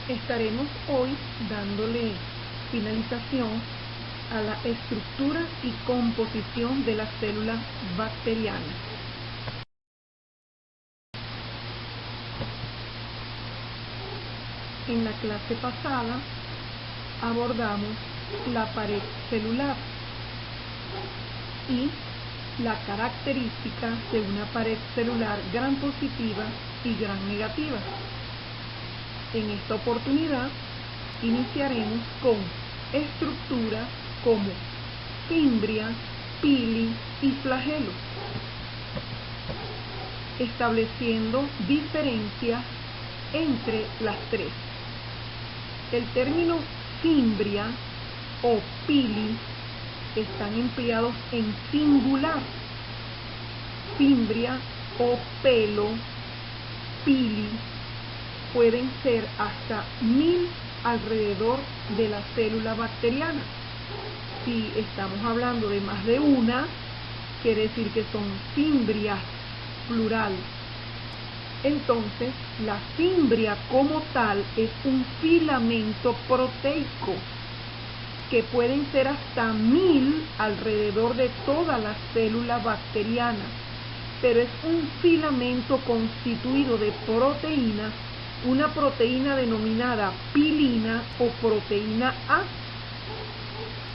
Estaremos hoy dándole finalización a la estructura y composición de las células bacterianas. En la clase pasada abordamos la pared celular y la característica de una pared celular gram positiva y gram negativa. En esta oportunidad iniciaremos con estructuras como fimbria, pili y flagelo, estableciendo diferencias entre las tres. El término fimbria o pili están empleados en singular. Fimbria o pelo, pili, pueden ser hasta 1000 alrededor de la célula bacteriana. Si estamos hablando de más de una, quiere decir que son fimbrias, plural. Entonces, la fimbria como tal es un filamento proteico que pueden ser hasta 1000 alrededor de toda la célula bacteriana, pero es un filamento constituido de proteínas, una proteína denominada pilina o proteína A.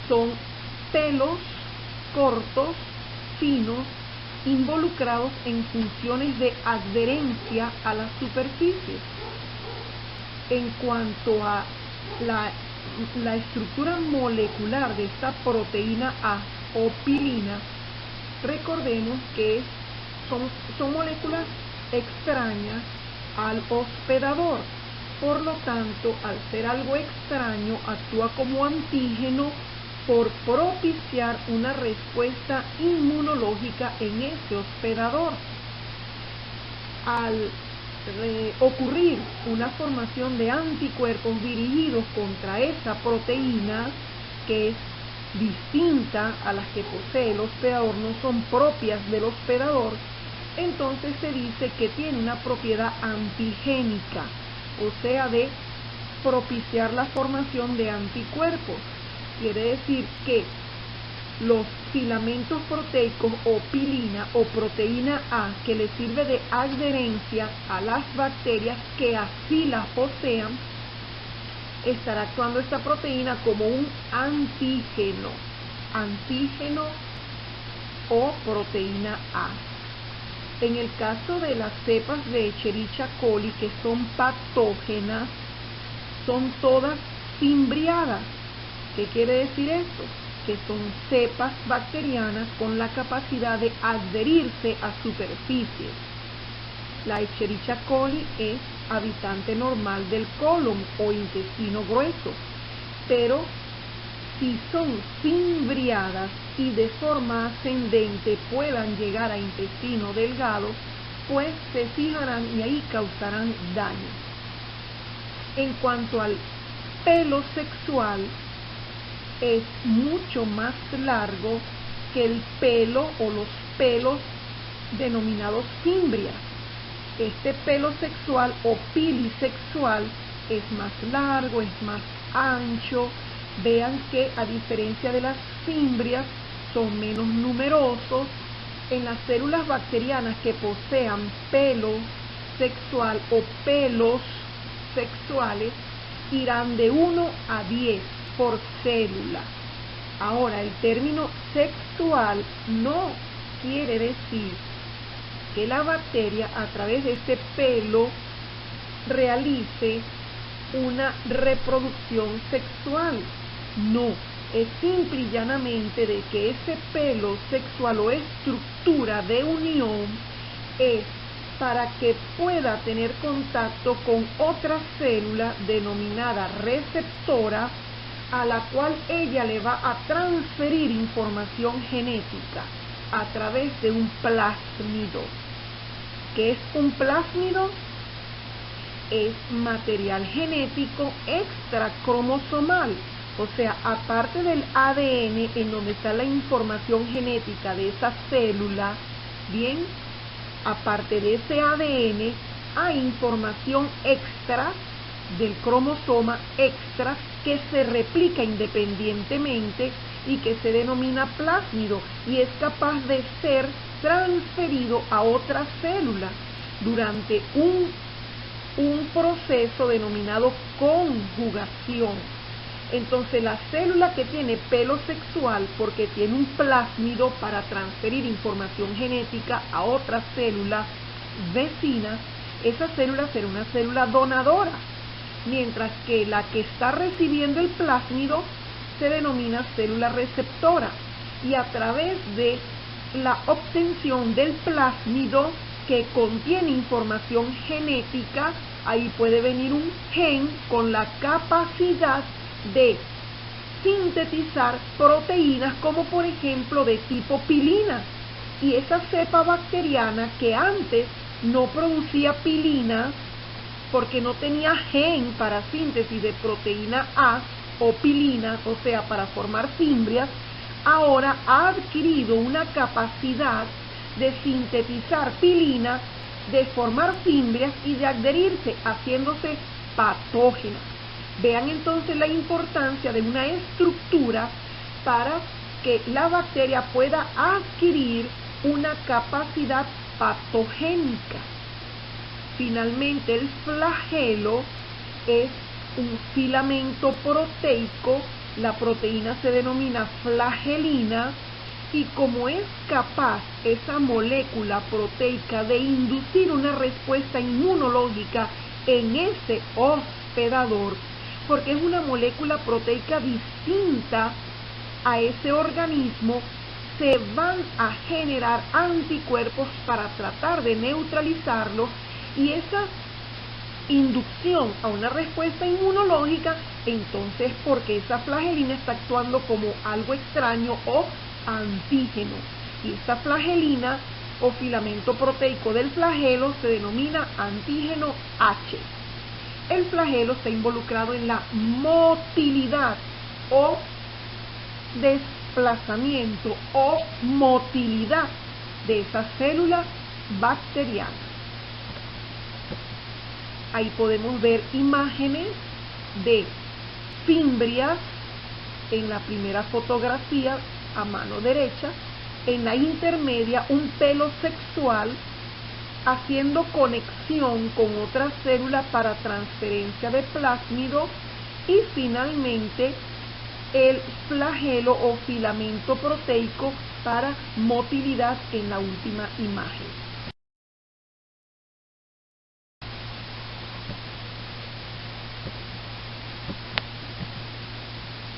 Son pelos cortos, finos, involucrados en funciones de adherencia a la superficie. En cuanto a la estructura molecular de esta proteína A o pilina, recordemos que son moléculas extrañas al hospedador. Por lo tanto, al ser algo extraño, actúa como antígeno por propiciar una respuesta inmunológica en ese hospedador. Al ocurrir una formación de anticuerpos dirigidos contra esa proteína, que es distinta a las que posee el hospedador, no son propias del hospedador, entonces se dice que tiene una propiedad antigénica, o sea, de propiciar la formación de anticuerpos. Quiere decir que los filamentos proteicos o pilina o proteína A, que le sirve de adherencia a las bacterias que así las posean, estará actuando esta proteína como un antígeno o proteína A. En el caso de las cepas de Escherichia coli, que son patógenas, son todas fimbriadas. ¿Qué quiere decir esto? Que son cepas bacterianas con la capacidad de adherirse a superficies. La Escherichia coli es habitante normal del colon o intestino grueso, pero si son fimbriadas y de forma ascendente puedan llegar a intestino delgado, pues se fijarán y ahí causarán daño. En cuanto al pelo sexual, es mucho más largo que el pelo o los pelos denominados fimbrias. Este pelo sexual o pilisexual es más largo, es más ancho. Vean que a diferencia de las fimbrias son menos numerosos. En las células bacterianas que posean pelo sexual o pelos sexuales irán de 1 a 10 por célula. Ahora, el término sexual no quiere decir que la bacteria a través de este pelo realice una reproducción sexual. No, es simple y llanamente de que ese pelo sexual o estructura de unión es para que pueda tener contacto con otra célula denominada receptora, a la cual ella le va a transferir información genética a través de un plásmido. ¿Qué es un plásmido? Es material genético extracromosomal, o sea, aparte del ADN en donde está la información genética de esa célula, bien, aparte de ese ADN hay información extra del cromosoma extra que se replica independientemente y que se denomina plásmido y es capaz de ser transferido a otra célula durante un proceso denominado conjugación. Entonces la célula que tiene pelo sexual, porque tiene un plásmido para transferir información genética a otra célula vecina, esa célula será una célula donadora, mientras que la que está recibiendo el plásmido se denomina célula receptora, y a través de la obtención del plásmido que contiene información genética, ahí puede venir un gen con la capacidad de sintetizar proteínas como por ejemplo de tipo pilina, y esa cepa bacteriana que antes no producía pilina porque no tenía gen para síntesis de proteína A o pilina, o sea, para formar fimbrias, ahora ha adquirido una capacidad de sintetizar pilina, de formar fimbrias y de adherirse, haciéndose patógena. Vean entonces la importancia de una estructura para que la bacteria pueda adquirir una capacidad patogénica. Finalmente, el flagelo es un filamento proteico, la proteína se denomina flagelina, y como es capaz esa molécula proteica de inducir una respuesta inmunológica en ese hospedador, porque es una molécula proteica distinta a ese organismo, se van a generar anticuerpos para tratar de neutralizarlo, y esa inducción a una respuesta inmunológica, entonces porque esa flagelina está actuando como algo extraño o antígeno, y esta flagelina o filamento proteico del flagelo se denomina antígeno H. El flagelo está involucrado en la motilidad o desplazamiento o motilidad de esa célula bacteriana. Ahí podemos ver imágenes de fimbrias en la primera fotografía a mano derecha, en la intermedia un pelo sexual haciendo conexión con otra célula para transferencia de plásmido, y finalmente el flagelo o filamento proteico para motilidad en la última imagen.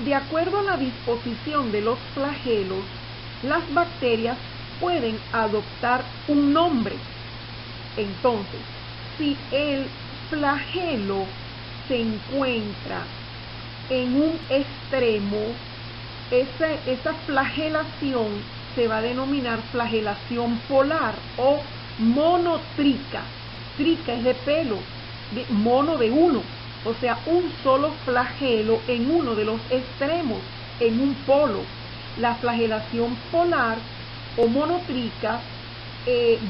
De acuerdo a la disposición de los flagelos, las bacterias pueden adoptar un nombre. Entonces, si el flagelo se encuentra en un extremo, esa flagelación se va a denominar flagelación polar o monotrica. Trica es de pelo, mono de uno. O sea, un solo flagelo en uno de los extremos, en un polo. La flagelación polar o monotrica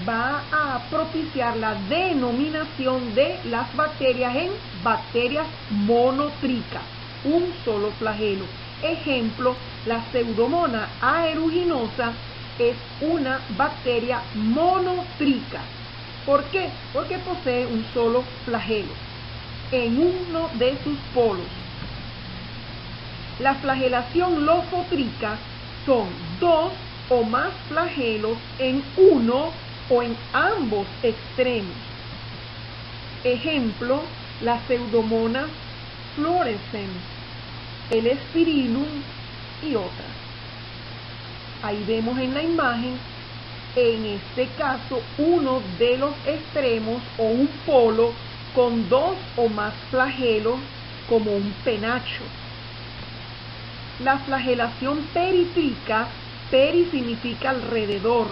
va a propiciar la denominación de las bacterias en bacterias monotricas, un solo flagelo. Ejemplo, la Pseudomonas aeruginosa es una bacteria monotrica. ¿Por qué? Porque posee un solo flagelo en uno de sus polos. La flagelación lofotrica son dos o más flagelos en uno o en ambos extremos. Ejemplo, la Pseudomonas fluorescens, el Spirillum y otras. Ahí vemos en la imagen, en este caso, uno de los extremos o un polo con dos o más flagelos como un penacho. La flagelación peritrica, peri significa alrededor,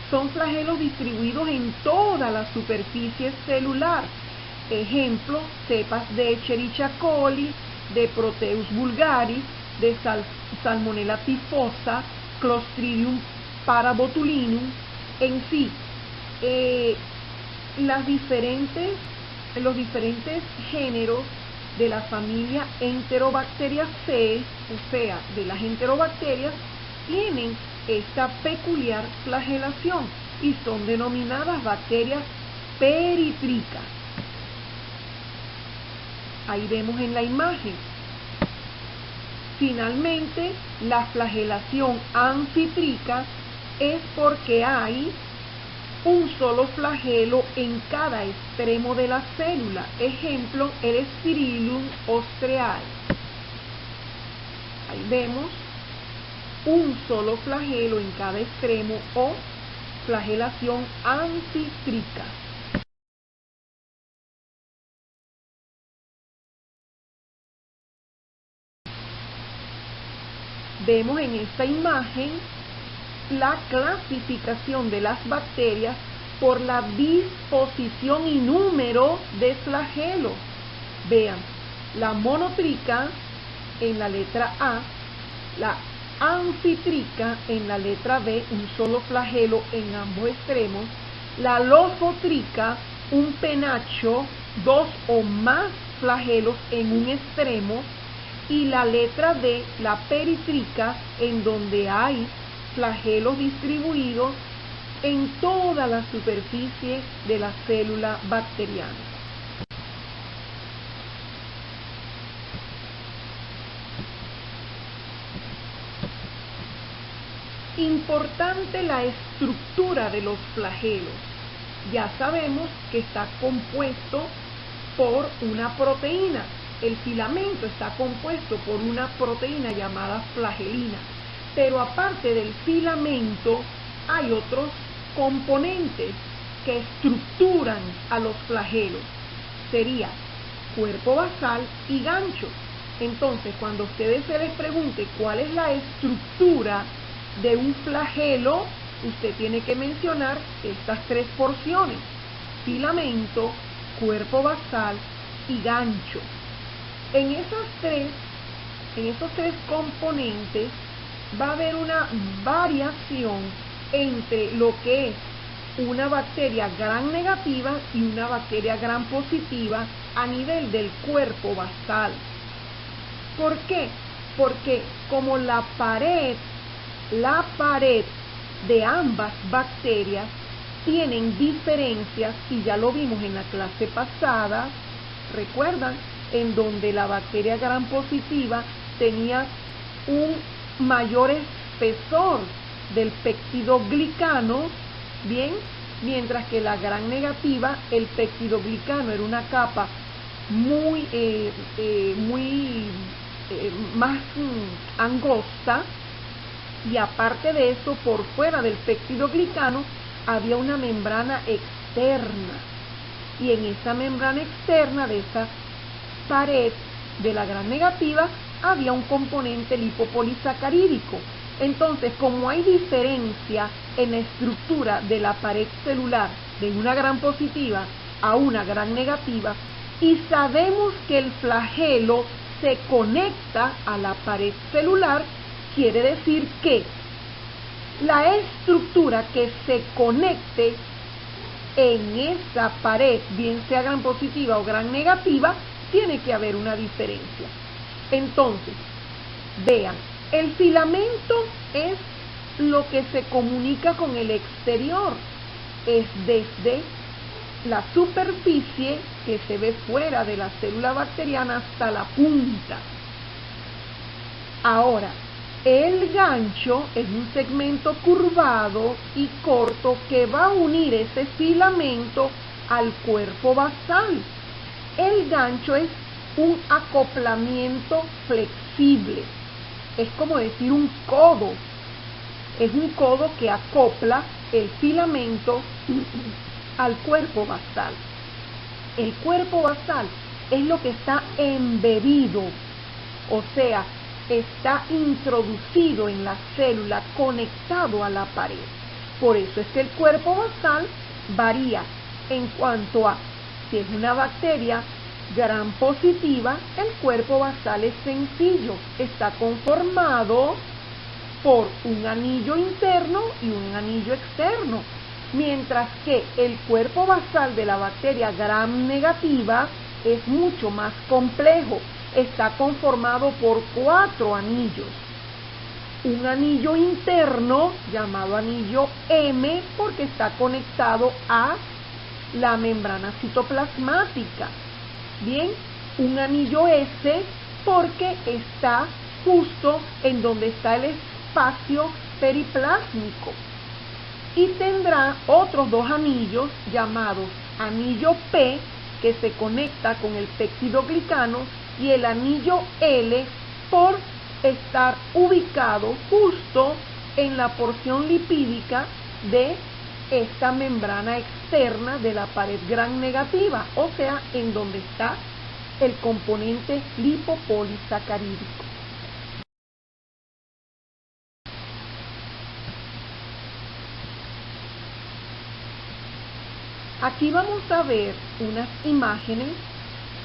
son flagelos distribuidos en toda la superficie celular. Ejemplo, cepas de Escherichia coli, de Proteus vulgaris, de Salmonella typhosa, Clostridium parabotulinum. En sí, los diferentes géneros de la familia Enterobacteriaceae, o sea, de las enterobacterias, tienen esta peculiar flagelación y son denominadas bacterias peritricas. Ahí vemos en la imagen. Finalmente, la flagelación anfitrica es porque hay un solo flagelo en cada extremo de la célula. Ejemplo, el Spirillum ostreae. Ahí vemos un solo flagelo en cada extremo o flagelación anfitrica. Vemos en esta imagen la clasificación de las bacterias por la disposición y número de flagelos. Vean, la monotrica en la letra A, la anfitrica en la letra B, un solo flagelo en ambos extremos, la lofotrica, un penacho, dos o más flagelos en un extremo, y la letra D, la peritrica, en donde hay flagelos distribuidos en toda la superficie de la célula bacteriana. Importante la estructura de los flagelos. Ya sabemos que está compuesto por una proteína. El filamento está compuesto por una proteína llamada flagelina. Pero aparte del filamento, hay otros componentes que estructuran a los flagelos. Sería cuerpo basal y gancho. Entonces, cuando a ustedes se les pregunte cuál es la estructura de un flagelo, usted tiene que mencionar estas tres porciones: filamento, cuerpo basal y gancho. En esos tres componentes va a haber una variación entre lo que es una bacteria gram negativa y una bacteria gram positiva a nivel del cuerpo basal. ¿Por qué? Porque como la pared de ambas bacterias tienen diferencias, y ya lo vimos en la clase pasada, ¿recuerdan? En donde la bacteria gram positiva tenía un mayor espesor del peptidoglicano, bien, mientras que la gram negativa, el peptidoglicano era una capa más angosta, y aparte de eso, por fuera del peptidoglicano había una membrana externa, y en esa membrana externa de esa pared de la gram negativa había un componente lipopolisacarídico. Entonces, como hay diferencia en la estructura de la pared celular de una gram positiva a una gram negativa, y sabemos que el flagelo se conecta a la pared celular, quiere decir que la estructura que se conecte en esa pared, bien sea gram positiva o gram negativa, tiene que haber una diferencia. Entonces, vean, el filamento es lo que se comunica con el exterior, es desde la superficie que se ve fuera de la célula bacteriana hasta la punta. Ahora, el gancho es un segmento curvado y corto que va a unir ese filamento al cuerpo basal. El gancho es un acoplamiento flexible, es como decir un codo, es un codo que acopla el filamento al cuerpo basal. El cuerpo basal es lo que está embebido, o sea, está introducido en la célula, conectado a la pared. Por eso es que el cuerpo basal varía en cuanto a si es una bacteria gram positiva, el cuerpo basal es sencillo, está conformado por un anillo interno y un anillo externo, mientras que el cuerpo basal de la bacteria gram negativa es mucho más complejo. Está conformado por 4 anillos. Un anillo interno llamado anillo M porque está conectado a la membrana citoplasmática. Bien, un anillo S porque está justo en donde está el espacio periplásmico. Y tendrá otros 2 anillos llamados anillo P que se conecta con el peptidoglicano y el anillo L por estar ubicado justo en la porción lipídica de esta membrana externa de la pared gram negativa, o sea, en donde está el componente lipopolisacarídico. Aquí vamos a ver unas imágenes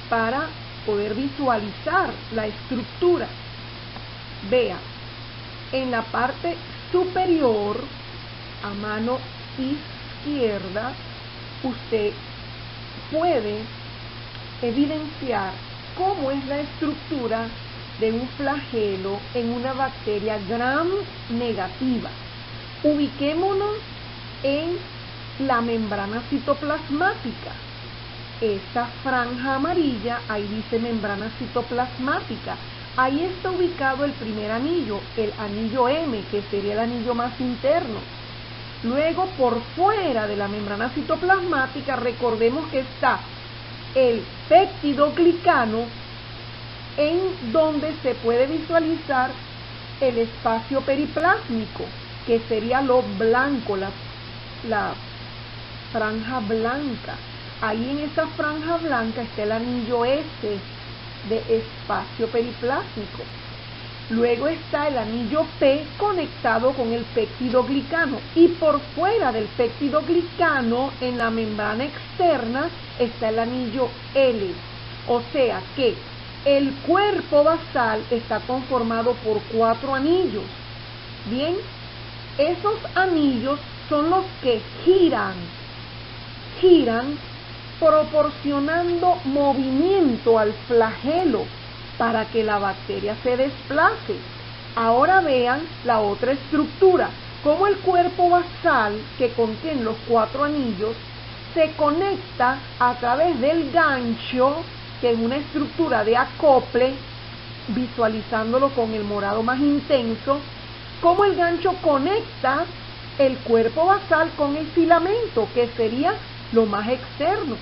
para poder visualizar la estructura. Vea, en la parte superior, a mano izquierda, usted puede evidenciar cómo es la estructura de un flagelo en una bacteria gram negativa. Ubiquémonos en la membrana citoplasmática. Esta franja amarilla, ahí dice membrana citoplasmática. Ahí está ubicado el primer anillo, el anillo M, que sería el anillo más interno. Luego, por fuera de la membrana citoplasmática, recordemos que está el peptidoglicano, en donde se puede visualizar el espacio periplásmico, que sería lo blanco, la franja blanca. Ahí en esa franja blanca está el anillo S de espacio periplásmico. Luego está el anillo P conectado con el peptidoglicano, y por fuera del peptidoglicano, en la membrana externa, está el anillo L. O sea que el cuerpo basal está conformado por 4 anillos. Bien, esos anillos son los que giran proporcionando movimiento al flagelo para que la bacteria se desplace. Ahora vean la otra estructura, cómo el cuerpo basal, que contiene los 4 anillos, se conecta a través del gancho, que es una estructura de acople, visualizándolo con el morado más intenso, cómo el gancho conecta el cuerpo basal con el filamento, que sería lo más externo.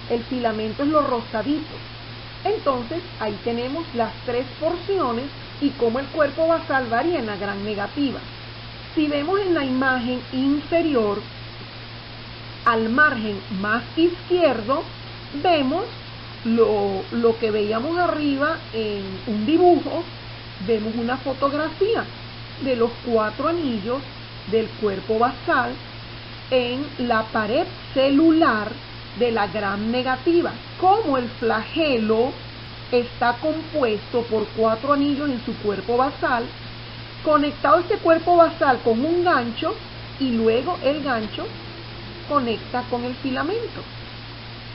El filamento es lo rosadito. Entonces, ahí tenemos las 3 porciones y cómo el cuerpo basal varía en la gram negativa. Si vemos en la imagen inferior, al margen más izquierdo, vemos lo que veíamos arriba en un dibujo. Vemos una fotografía de los 4 anillos del cuerpo basal en la pared celular de la gram negativa. Como el flagelo está compuesto por 4 anillos en su cuerpo basal, conectado este cuerpo basal con un gancho, y luego el gancho conecta con el filamento.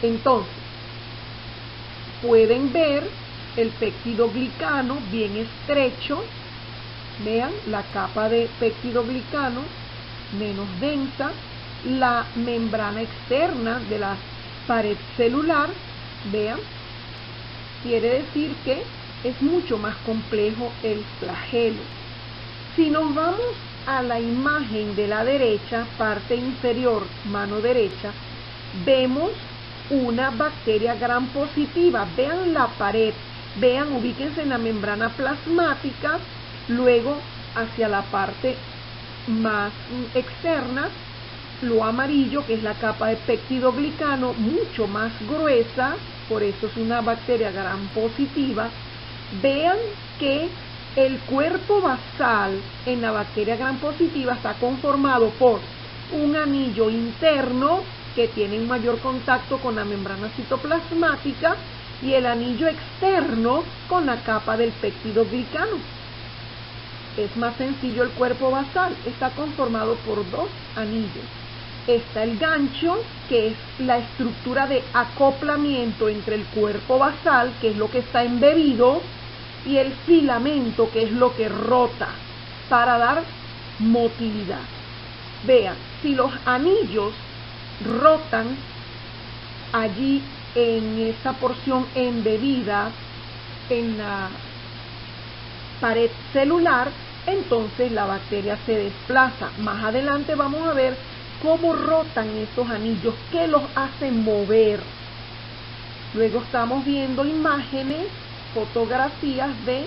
Entonces, pueden ver el peptidoglicano bien estrecho. Vean la capa de peptidoglicano menos densa, la membrana externa de la pared celular. Vean, quiere decir que es mucho más complejo el flagelo. Si nos vamos a la imagen de la derecha, parte inferior, mano derecha, vemos una bacteria gram positiva. Vean la pared, vean, ubíquense en la membrana plasmática, luego hacia la parte más externa, lo amarillo, que es la capa de peptidoglicano, mucho más gruesa, por eso es una bacteria gram positiva. Vean que el cuerpo basal en la bacteria gram positiva está conformado por un anillo interno que tiene un mayor contacto con la membrana citoplasmática y el anillo externo con la capa del peptidoglicano. Es más sencillo el cuerpo basal, está conformado por 2 anillos. está el gancho, que es la estructura de acoplamiento entre el cuerpo basal, que es lo que está embebido, y el filamento, que es lo que rota para dar motilidad. Vean, si los anillos rotan allí en esa porción embebida en la pared celular, entonces la bacteria se desplaza. Más adelante vamos a ver cómo rotan esos anillos, qué los hace mover. Luego estamos viendo imágenes, fotografías de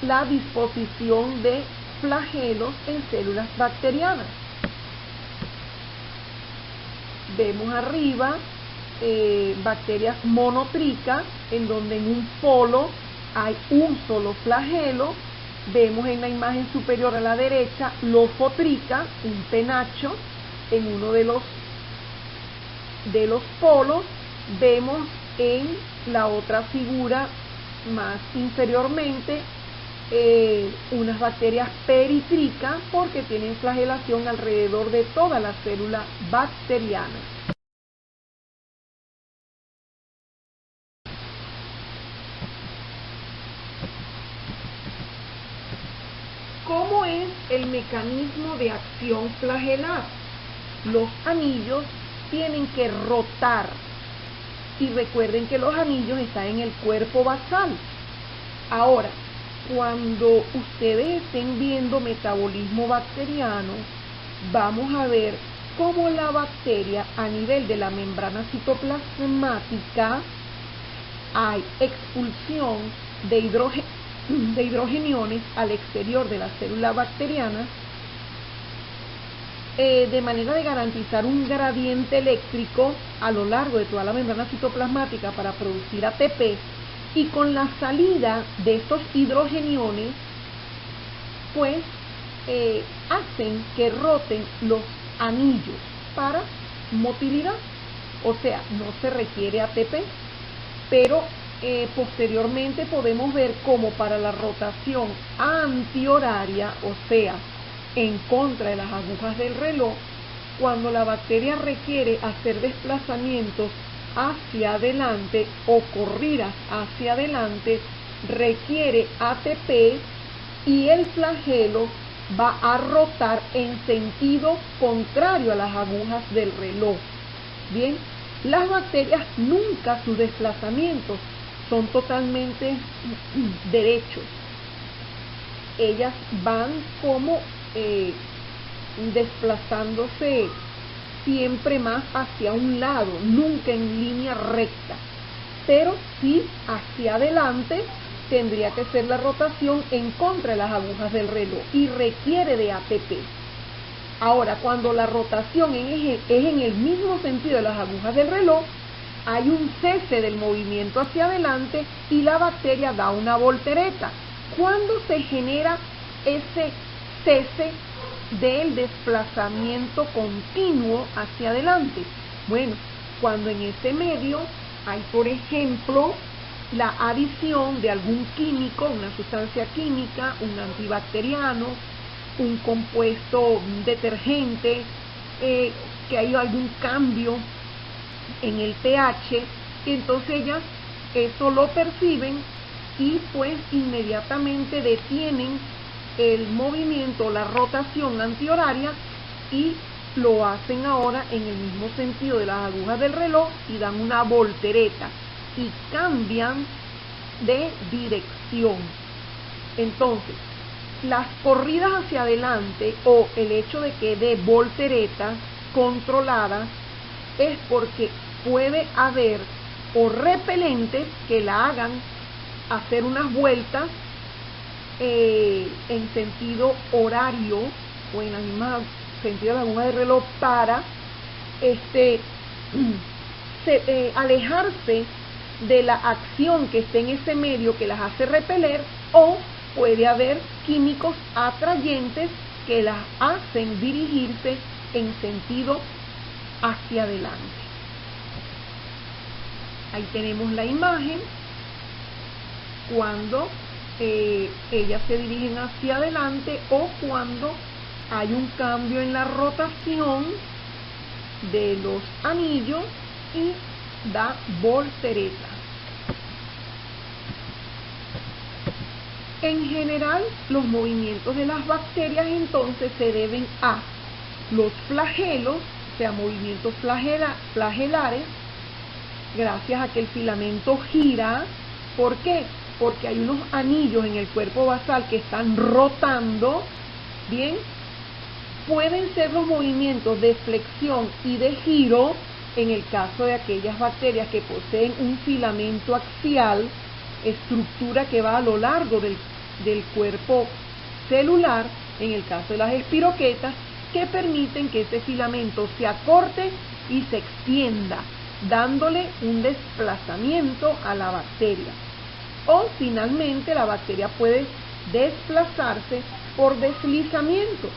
la disposición de flagelos en células bacterianas. Vemos arriba bacterias monotricas, en donde en un polo hay un solo flagelo. Vemos en la imagen superior a la derecha lofotrica, un penacho en uno de los polos. Vemos en la otra figura más inferiormente unas bacterias peritricas, porque tienen flagelación alrededor de toda la célula bacteriana. ¿Cómo es el mecanismo de acción flagelar? Los anillos tienen que rotar, y recuerden que los anillos están en el cuerpo basal. Ahora, cuando ustedes estén viendo metabolismo bacteriano, vamos a ver cómo la bacteria, a nivel de la membrana citoplasmática, hay expulsión de hidrogeniones al exterior de la célula bacteriana, de manera de garantizar un gradiente eléctrico a lo largo de toda la membrana citoplasmática para producir ATP, y con la salida de estos hidrogeniones, pues hacen que roten los anillos para motilidad. O sea, no se requiere ATP, pero posteriormente podemos ver cómo para la rotación antihoraria, o sea, en contra de las agujas del reloj, cuando la bacteria requiere hacer desplazamientos hacia adelante o corridas hacia adelante, requiere ATP, y el flagelo va a rotar en sentido contrario a las agujas del reloj. Bien, las bacterias nunca sus desplazamientos son totalmente derechos. Ellas van como desplazándose siempre más hacia un lado, nunca en línea recta, pero sí hacia adelante tendría que ser la rotación en contra de las agujas del reloj, y requiere de ATP. Ahora, cuando la rotación es en el mismo sentido de las agujas del reloj, hay un cese del movimiento hacia adelante y la bacteria da una voltereta. ¿Cuándo se genera ese cese del desplazamiento continuo hacia adelante? Bueno, cuando en ese medio hay, por ejemplo, la adición de algún químico, una sustancia química, un antibacteriano, un compuesto detergente, que hay algún cambio en el pH, entonces ellas eso lo perciben y pues inmediatamente detienen el movimiento, la rotación antihoraria, y lo hacen ahora en el mismo sentido de las agujas del reloj y dan una voltereta y cambian de dirección. Entonces, las corridas hacia adelante o el hecho de que dé volteretas controladas es porque puede haber o repelentes que la hagan hacer unas vueltas en sentido horario o en el mismo sentido de la aguja del reloj para alejarse de la acción que esté en ese medio que las hace repeler, o puede haber químicos atrayentes que las hacen dirigirse en sentido hacia adelante. Ahí tenemos la imagen cuando ellas se dirigen hacia adelante o cuando hay un cambio en la rotación de los anillos y da voltereta. En general, los movimientos de las bacterias entonces se deben a los flagelos, o sea, movimientos flagelares, gracias a que el filamento gira. ¿Por qué? Porque hay unos anillos en el cuerpo basal que están rotando, ¿bien? Pueden ser los movimientos de flexión y de giro en el caso de aquellas bacterias que poseen un filamento axial, estructura que va a lo largo del cuerpo celular, en el caso de las espiroquetas, que permiten que ese filamento se acorte y se extienda, dándole un desplazamiento a la bacteria. O finalmente la bacteria puede desplazarse por deslizamiento,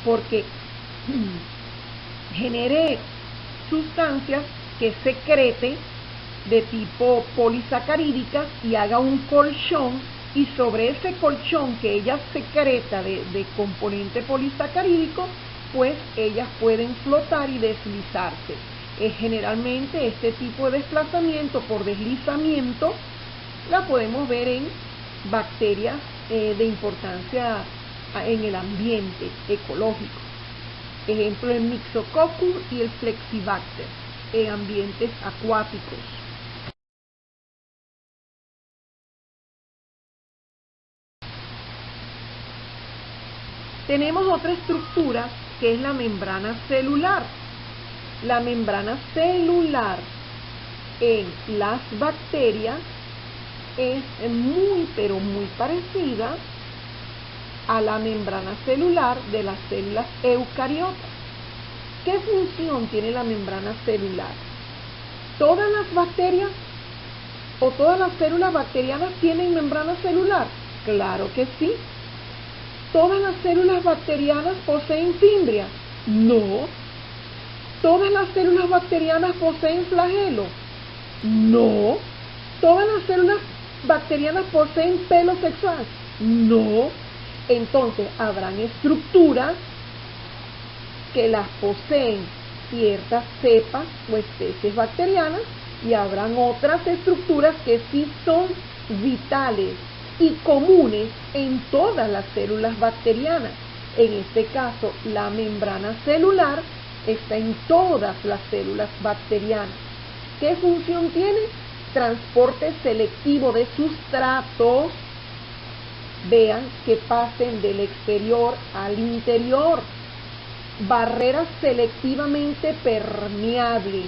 porque genere sustancias que secrete de tipo polisacarídicas y haga un colchón, y sobre ese colchón que ella secreta de componente polisacarídico, pues ellas pueden flotar y deslizarse. Generalmente este tipo de desplazamiento por deslizamiento la podemos ver en bacterias de importancia en el ambiente ecológico. Ejemplo, el Myxococcus y el Flexibacter en ambientes acuáticos. Tenemos otra estructura que es la membrana celular. La membrana celular en las bacterias es muy, pero muy parecida a la membrana celular de las células eucariotas. ¿Qué función tiene la membrana celular? ¿Todas las bacterias o todas las células bacterianas tienen membrana celular? Claro que sí. ¿Todas las células bacterianas poseen fimbria? No. ¿Todas las células bacterianas poseen flagelo? No. ¿Todas las células bacterianas poseen pelo sexual? No. Entonces, habrán estructuras que las poseen ciertas cepas o especies bacterianas y habrán otras estructuras que sí son vitales y comunes en todas las células bacterianas. En este caso, la membrana celular está en todas las células bacterianas. ¿Qué función tiene? Transporte selectivo de sustratos, vean, que pasen del exterior al interior. Barreras selectivamente permeables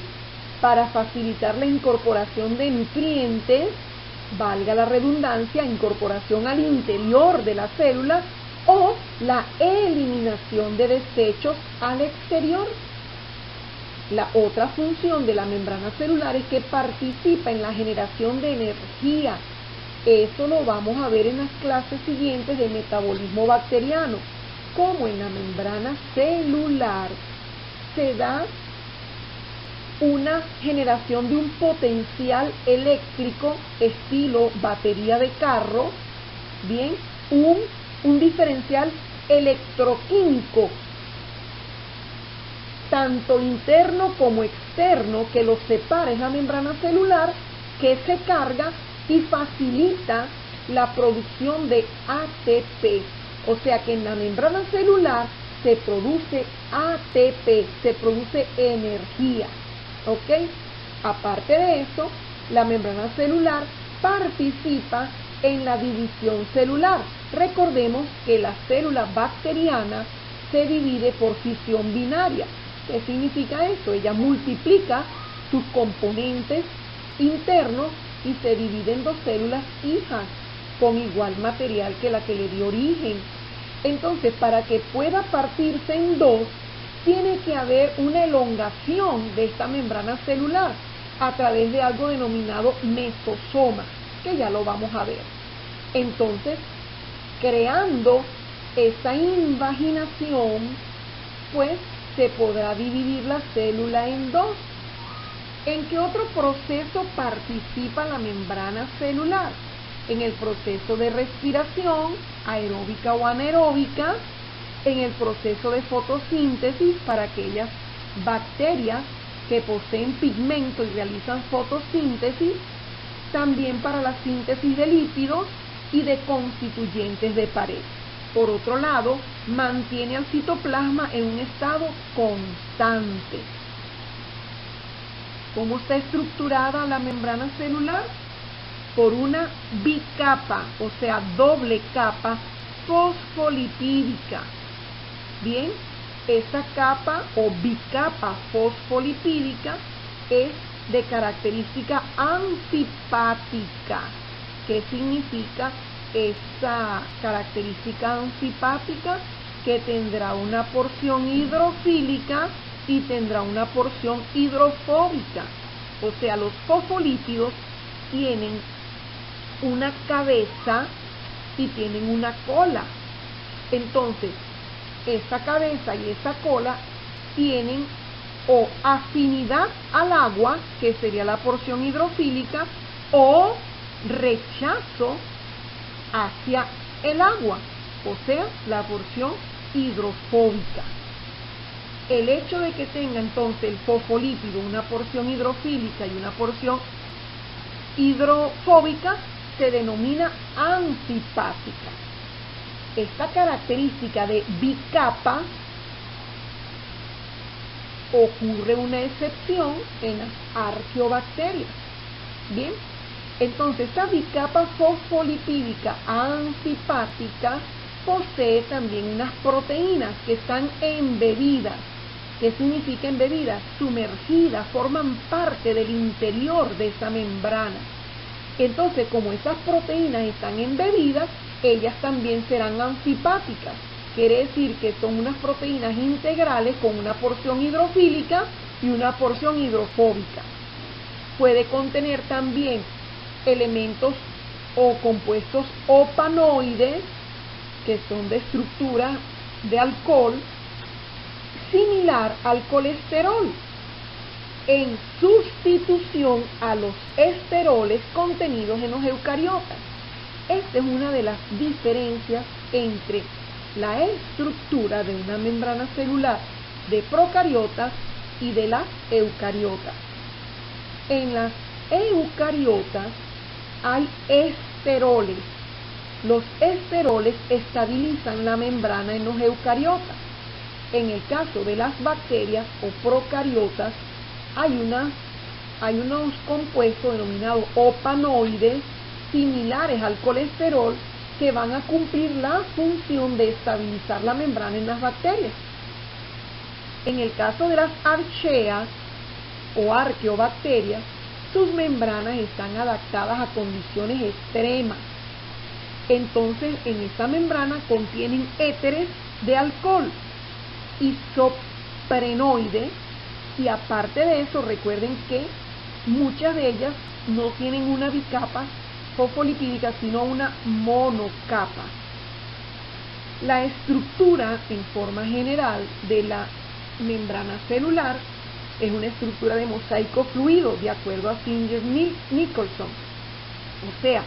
para facilitar la incorporación de nutrientes, valga la redundancia, incorporación al interior de la célula, o la eliminación de desechos al exterior. La otra función de la membrana celular es que participa en la generación de energía. Eso lo vamos a ver en las clases siguientes de metabolismo bacteriano. Como en la membrana celular se da una generación de un potencial eléctrico estilo batería de carro, bien, un diferencial electroquímico, tanto interno como externo, que los separa, es la membrana celular, que se carga y facilita la producción de ATP. O sea que en la membrana celular se produce ATP, se produce energía. ¿Ok? Aparte de eso, la membrana celular participa en la división celular. Recordemos que la célula bacteriana se divide por fisión binaria. ¿Qué significa eso? Ella multiplica sus componentes internos y se divide en dos células hijas con igual material que la que le dio origen. Entonces, para que pueda partirse en dos, tiene que haber una elongación de esta membrana celular a través de algo denominado mesosoma, que ya lo vamos a ver. Entonces, creando esa invaginación, pues se podrá dividir la célula en dos. ¿En qué otro proceso participa la membrana celular? En el proceso de respiración, aeróbica o anaeróbica, en el proceso de fotosíntesis para aquellas bacterias que poseen pigmento y realizan fotosíntesis, también para la síntesis de lípidos y de constituyentes de pared. Por otro lado, mantiene al citoplasma en un estado constante. ¿Cómo está estructurada la membrana celular? Por una bicapa, o sea, doble capa fosfolipídica. Bien, esta capa o bicapa fosfolipídica es de característica antipática. ¿Qué significa esta característica antipática? Que tendrá una porción hidrofílica y tendrá una porción hidrofóbica. O sea, los fosfolípidos tienen una cabeza y tienen una cola. Entonces, esta cabeza y esta cola tienen o afinidad al agua, que sería la porción hidrofílica, o rechazo hacia el agua, o sea, la porción hidrofóbica. El hecho de que tenga entonces el fosfolípido una porción hidrofílica y una porción hidrofóbica se denomina antipática. Esta característica de bicapa ocurre una excepción en las arqueobacterias. Bien, entonces esta bicapa fosfolipídica antipática posee también unas proteínas que están embebidas. ¿Qué significa embebidas? Sumergidas, forman parte del interior de esa membrana. Entonces, como estas proteínas están embebidas, ellas también serán antipáticas. Quiere decir que son unas proteínas integrales con una porción hidrofílica y una porción hidrofóbica. Puede contener también elementos o compuestos opanoides, que son de estructura de alcohol, similar al colesterol, en sustitución a los esteroles contenidos en los eucariotas. Esta es una de las diferencias entre la estructura de una membrana celular de procariotas y de las eucariotas. En las eucariotas hay esteroles. Los esteroles estabilizan la membrana en los eucariotas. En el caso de las bacterias o procariotas hay unos compuestos denominados opanoides similares al colesterol que van a cumplir la función de estabilizar la membrana en las bacterias. En el caso de las archeas o arqueobacterias, sus membranas están adaptadas a condiciones extremas. Entonces, en esta membrana contienen éteres de alcohol, isoprenoides, y aparte de eso, recuerden que muchas de ellas no tienen una bicapa fosfolipídica, sino una monocapa. La estructura, en forma general, de la membrana celular es una estructura de mosaico fluido, de acuerdo a Singer-Nicholson. O sea,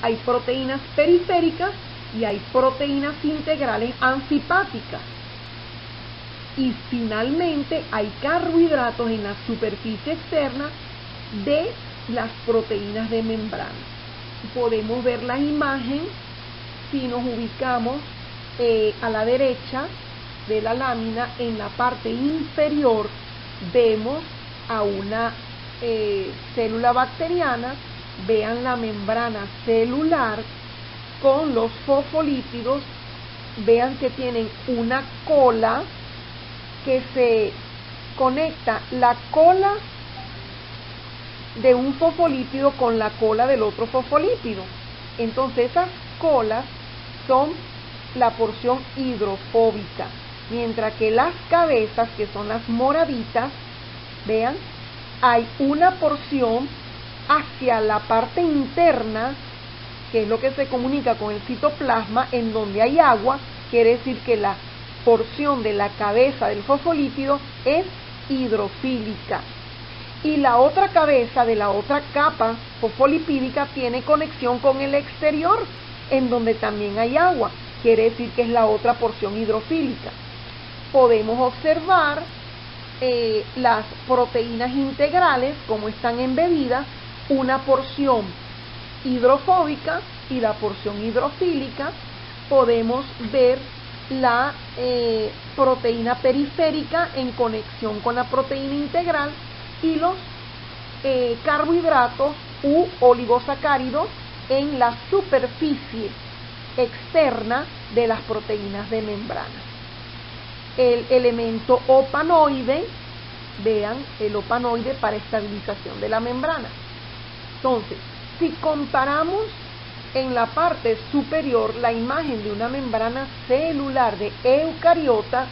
hay proteínas periféricas y hay proteínas integrales anfipáticas. Y finalmente hay carbohidratos en la superficie externa de las proteínas de membrana. Podemos ver la imagen si nos ubicamos a la derecha de la lámina. En la parte inferior vemos a una célula bacteriana. Vean la membrana celular con los fosfolípidos. Vean que tienen una cola que se conecta la cola de un fosfolípido con la cola del otro fosfolípido. Entonces esas colas son la porción hidrofóbica, mientras que las cabezas, que son las moraditas, vean, hay una porción hacia la parte interna, que es lo que se comunica con el citoplasma, en donde hay agua. Quiere decir que la porción de la cabeza del fosfolípido es hidrofílica. Y la otra cabeza de la otra capa fosfolipídica tiene conexión con el exterior, en donde también hay agua. Quiere decir que es la otra porción hidrofílica. Podemos observar las proteínas integrales, como están embebidas, una porción hidrofóbica y la porción hidrofílica. Podemos ver la proteína periférica en conexión con la proteína integral y los carbohidratos u oligosacáridos en la superficie externa de las proteínas de membrana. El elemento opanoide, vean el opanoide para estabilización de la membrana. Entonces, si comparamos en la parte superior la imagen de una membrana celular de eucariota,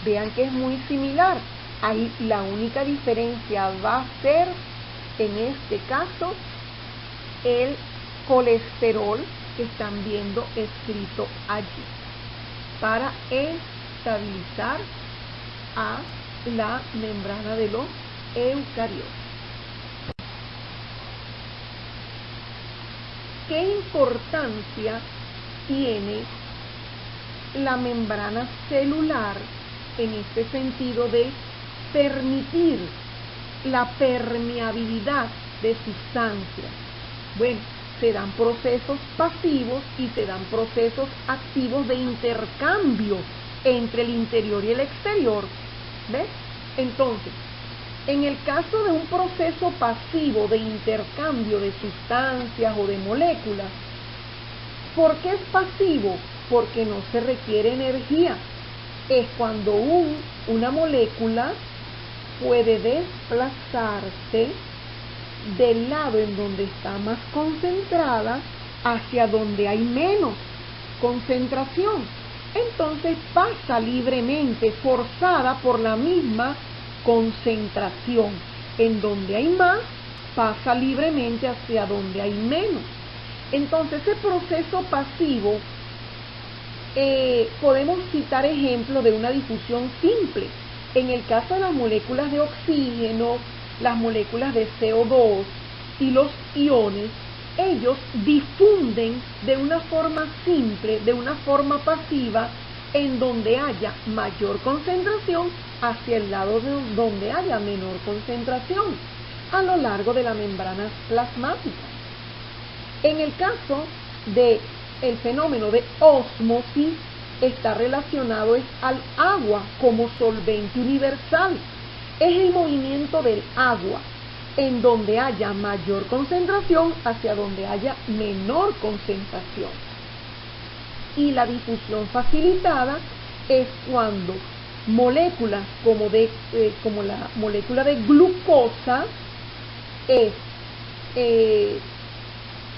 vean que es muy similar. Ahí la única diferencia va a ser, en este caso, el colesterol que están viendo escrito allí, para estabilizar a la membrana de los eucariotas. ¿Qué importancia tiene la membrana celular en este sentido de permitir la permeabilidad de sustancias? Bueno, se dan procesos pasivos y se dan procesos activos de intercambio entre el interior y el exterior. ¿Ves? Entonces, en el caso de un proceso pasivo de intercambio de sustancias o de moléculas, ¿por qué es pasivo? Porque no se requiere energía. Es cuando una molécula puede desplazarse del lado en donde está más concentrada hacia donde hay menos concentración. Entonces pasa libremente, forzada por la misma concentración. En donde hay más, pasa libremente hacia donde hay menos. Entonces, ese proceso pasivo, podemos citar ejemplos de una difusión simple. En el caso de las moléculas de oxígeno, las moléculas de CO2 y los iones, ellos difunden de una forma simple, de una forma pasiva, en donde haya mayor concentración hacia el lado de donde haya menor concentración, a lo largo de la membrana plasmática. En el caso del fenómeno de ósmosis, está relacionado al agua como solvente universal. Es el movimiento del agua en donde haya mayor concentración hacia donde haya menor concentración. Y la difusión facilitada es cuando moléculas como la molécula de glucosa es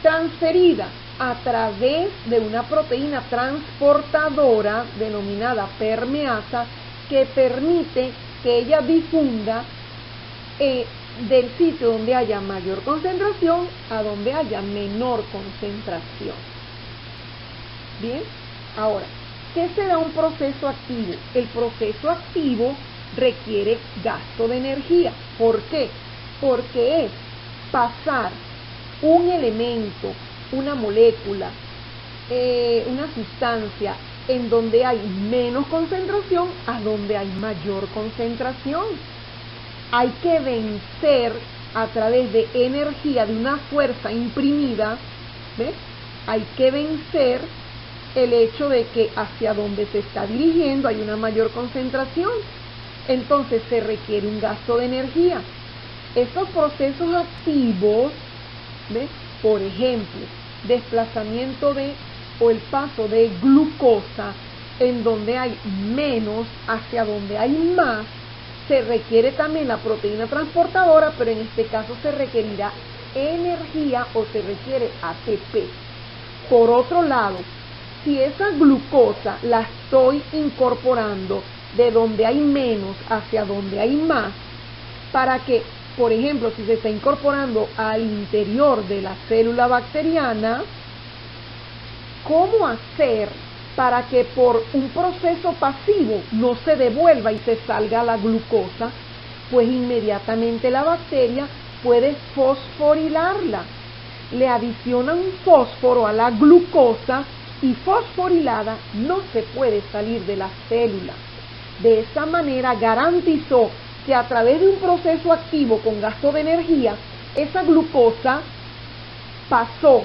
transferida a través de una proteína transportadora denominada permeasa, que permite que ella difunda del sitio donde haya mayor concentración a donde haya menor concentración. Bien, ahora, ¿qué será un proceso activo? El proceso activo requiere gasto de energía. ¿Por qué? Porque es pasar un elemento, una molécula, una sustancia en donde hay menos concentración a donde hay mayor concentración. Hay que vencer a través de energía, de una fuerza imprimida, ¿ves? Hay que vencer el hecho de que hacia donde se está dirigiendo hay una mayor concentración. Entonces se requiere un gasto de energía. Estos procesos activos, ¿ves? Por ejemplo, desplazamiento o el paso de glucosa en donde hay menos hacia donde hay más, se requiere también la proteína transportadora, pero en este caso se requerirá energía o se requiere ATP. Por otro lado, si esa glucosa la estoy incorporando de donde hay menos hacia donde hay más, para que, por ejemplo, si se está incorporando al interior de la célula bacteriana, ¿cómo hacer para que por un proceso pasivo no se devuelva y se salga la glucosa? Pues inmediatamente la bacteria puede fosforilarla. Le adiciona un fósforo a la glucosa y fosforilada no se puede salir de la célula. De esa manera garantizó que a través de un proceso activo con gasto de energía, esa glucosa pasó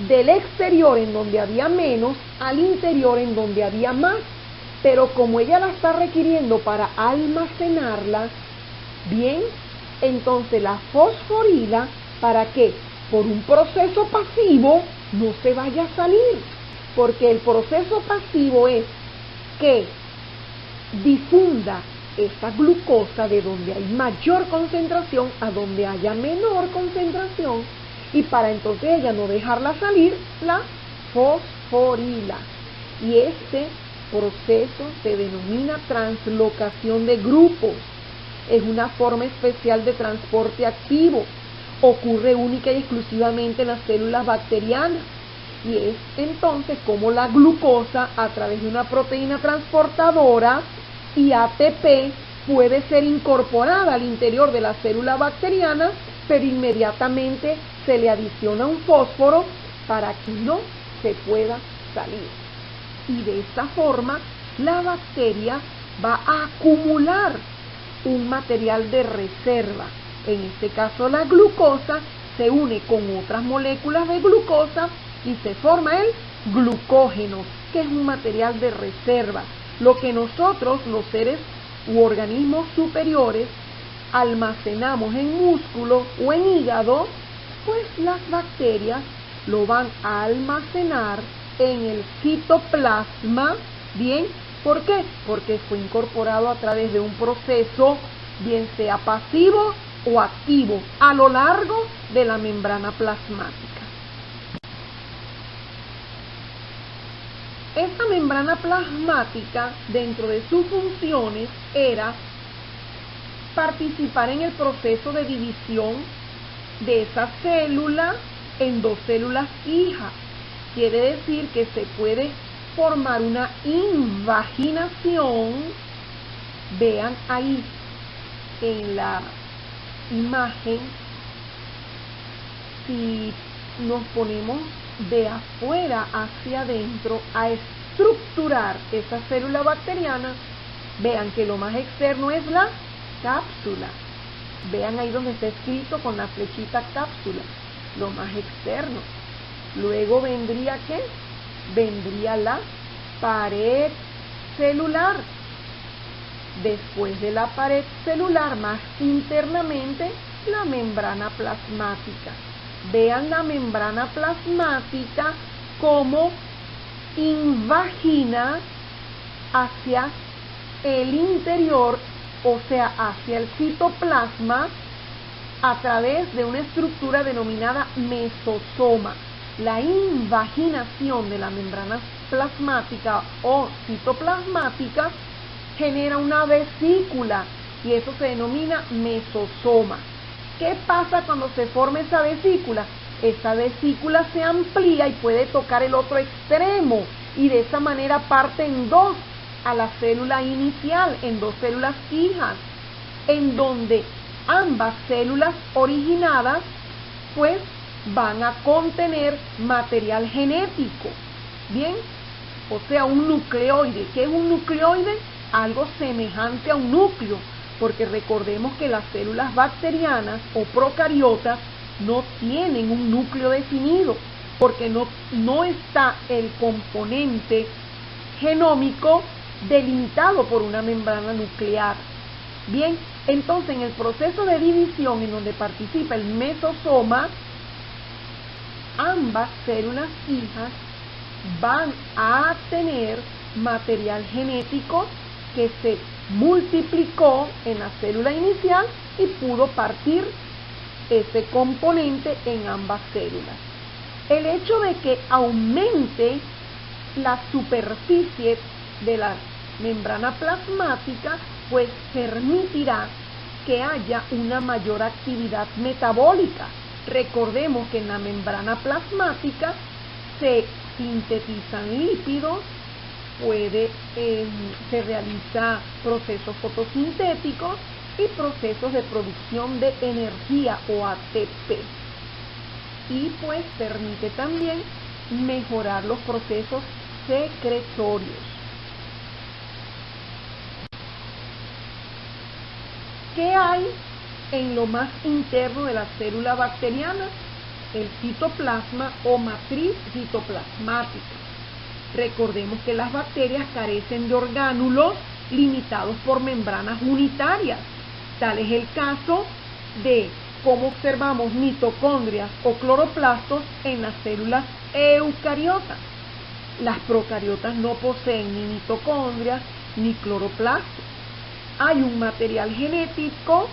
del exterior en donde había menos al interior en donde había más. Pero como ella la está requiriendo para almacenarla, bien, entonces la fosforila, ¿para qué? Por un proceso pasivo no se vaya a salir, porque el proceso pasivo es que difunda esa glucosa de donde hay mayor concentración a donde haya menor concentración, y para entonces ella no dejarla salir, la fosforila. Y este proceso se denomina translocación de grupos. Es una forma especial de transporte activo. Ocurre única y exclusivamente en las células bacterianas. Y es entonces como la glucosa, a través de una proteína transportadora y ATP, puede ser incorporada al interior de la célula bacteriana, pero inmediatamente se le adiciona un fósforo para que no se pueda salir. Y de esta forma la bacteria va a acumular un material de reserva. En este caso la glucosa se une con otras moléculas de glucosa y se forma el glucógeno, que es un material de reserva. Lo que nosotros, los seres u organismos superiores, almacenamos en músculo o en hígado, pues las bacterias lo van a almacenar en el citoplasma. Bien, ¿por qué? Porque fue incorporado a través de un proceso, bien sea pasivo o activo, a lo largo de la membrana plasmática. Esta membrana plasmática, dentro de sus funciones, era participar en el proceso de división de esa célula en dos células hijas. Quiere decir que se puede formar una invaginación. Vean ahí en la imagen, si nos ponemos de afuera hacia adentro a estructurar esa célula bacteriana, vean que lo más externo es la cápsula. Vean ahí donde está escrito con la flechita cápsula, lo más externo. Luego vendría ¿qué? Vendría la pared celular. Después de la pared celular, más internamente, la membrana plasmática. Vean la membrana plasmática como invagina hacia el interior, o sea, hacia el citoplasma, a través de una estructura denominada mesosoma. La invaginación de la membrana plasmática o citoplasmática genera una vesícula y eso se denomina mesosoma. ¿Qué pasa cuando se forma esa vesícula? Esa vesícula se amplía y puede tocar el otro extremo y de esa manera parte en dos a la célula inicial, en dos células hijas, en donde ambas células originadas pues van a contener material genético. Bien, o sea, un nucleoide. ¿Qué es un nucleoide? Algo semejante a un núcleo, porque recordemos que las células bacterianas o procariotas no tienen un núcleo definido, porque no está el componente genómico delimitado por una membrana nuclear. Bien, entonces en el proceso de división en donde participa el mesosoma, ambas células hijas van a tener material genético que se multiplicó en la célula inicial y pudo partir ese componente en ambas células. El hecho de que aumente la superficie de la membrana plasmática, pues permitirá que haya una mayor actividad metabólica. Recordemos que en la membrana plasmática se sintetizan lípidos, se realiza procesos fotosintéticos y procesos de producción de energía o ATP. Y pues permite también mejorar los procesos secretorios. ¿Qué hay en lo más interno de la célula bacteriana? El citoplasma o matriz citoplasmática. Recordemos que las bacterias carecen de orgánulos limitados por membranas unitarias. Tal es el caso de cómo observamos mitocondrias o cloroplastos en las células eucariotas. Las procariotas no poseen ni mitocondrias ni cloroplastos. Hay un material genético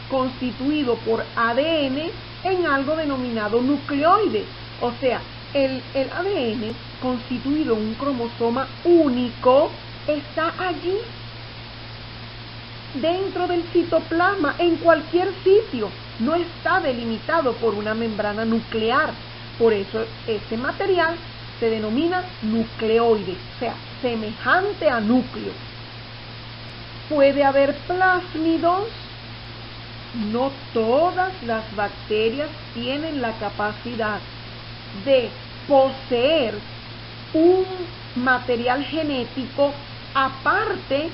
constituido por ADN en algo denominado nucleoide, o sea, el ADN constituido en un cromosoma único está allí, dentro del citoplasma, en cualquier sitio, no está delimitado por una membrana nuclear. Por eso ese material se denomina nucleoide, o sea, semejante a núcleo. ¿Puede haber plásmidos? No todas las bacterias tienen la capacidad de poseer un material genético aparte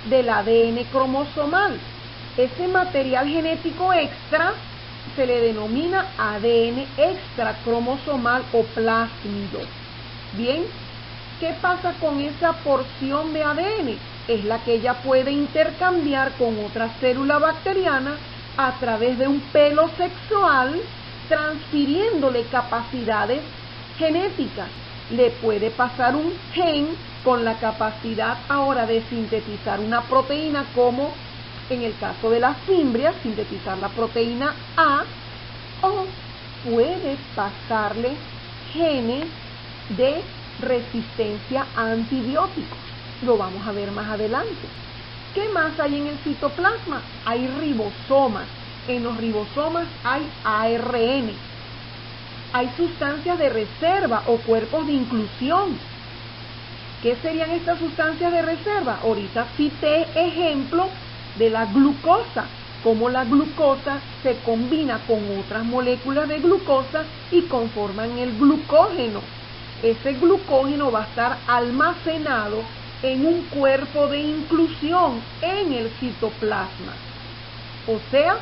del ADN cromosomal. Ese material genético extra se le denomina ADN extracromosomal o plásmido. Bien, ¿qué pasa con esa porción de ADN? Es la que ella puede intercambiar con otra célula bacteriana a través de un pelo sexual, transfiriéndole capacidades genéticas. Le puede pasar un gen con la capacidad ahora de sintetizar una proteína, como en el caso de las fimbrias, sintetizar la proteína A, o puede pasarle genes de resistencia a antibióticos. Lo vamos a ver más adelante. ¿Qué más hay en el citoplasma? Hay ribosomas. En los ribosomas hay ARN. Hay sustancias de reserva o cuerpos de inclusión. ¿Qué serían estas sustancias de reserva? Ahorita cité ejemplo de la glucosa, cómo la glucosa se combina con otras moléculas de glucosa y conforman el glucógeno. Ese glucógeno va a estar almacenado en un cuerpo de inclusión en el citoplasma. O sea,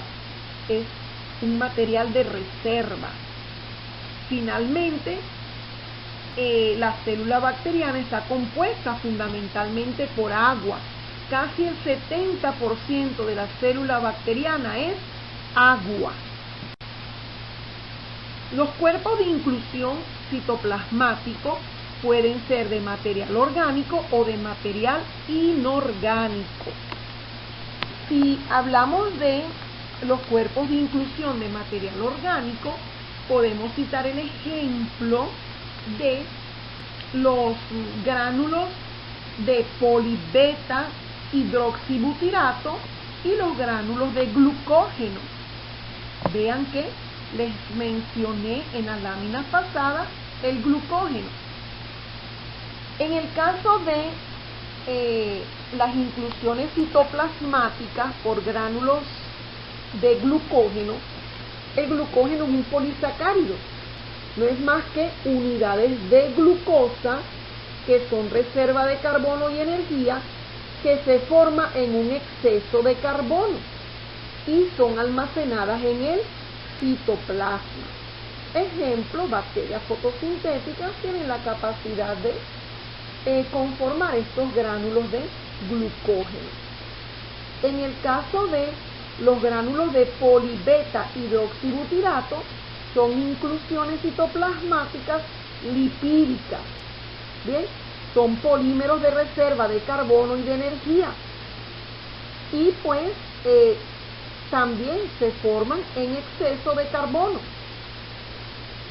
es un material de reserva. Finalmente, la célula bacteriana está compuesta fundamentalmente por agua. Casi el 70% de la célula bacteriana es agua. Los cuerpos de inclusión citoplasmático pueden ser de material orgánico o de material inorgánico. Si hablamos de los cuerpos de inclusión de material orgánico, podemos citar el ejemplo de los gránulos de polibeta hidroxibutirato y los gránulos de glucógeno. Vean que les mencioné en las láminas pasadas el glucógeno. En el caso de las inclusiones citoplasmáticas por gránulos de glucógeno, el glucógeno es un polisacárido. No es más que unidades de glucosa que son reserva de carbono y energía que se forma en un exceso de carbono y son almacenadas en el citoplasma. Ejemplo, bacterias fotosintéticas tienen la capacidad de conformar estos gránulos de glucógeno. En el caso de los gránulos de polibeta hidroxibutirato, son inclusiones citoplasmáticas lipídicas. Bien, son polímeros de reserva de carbono y de energía. Y pues también se forman en exceso de carbono.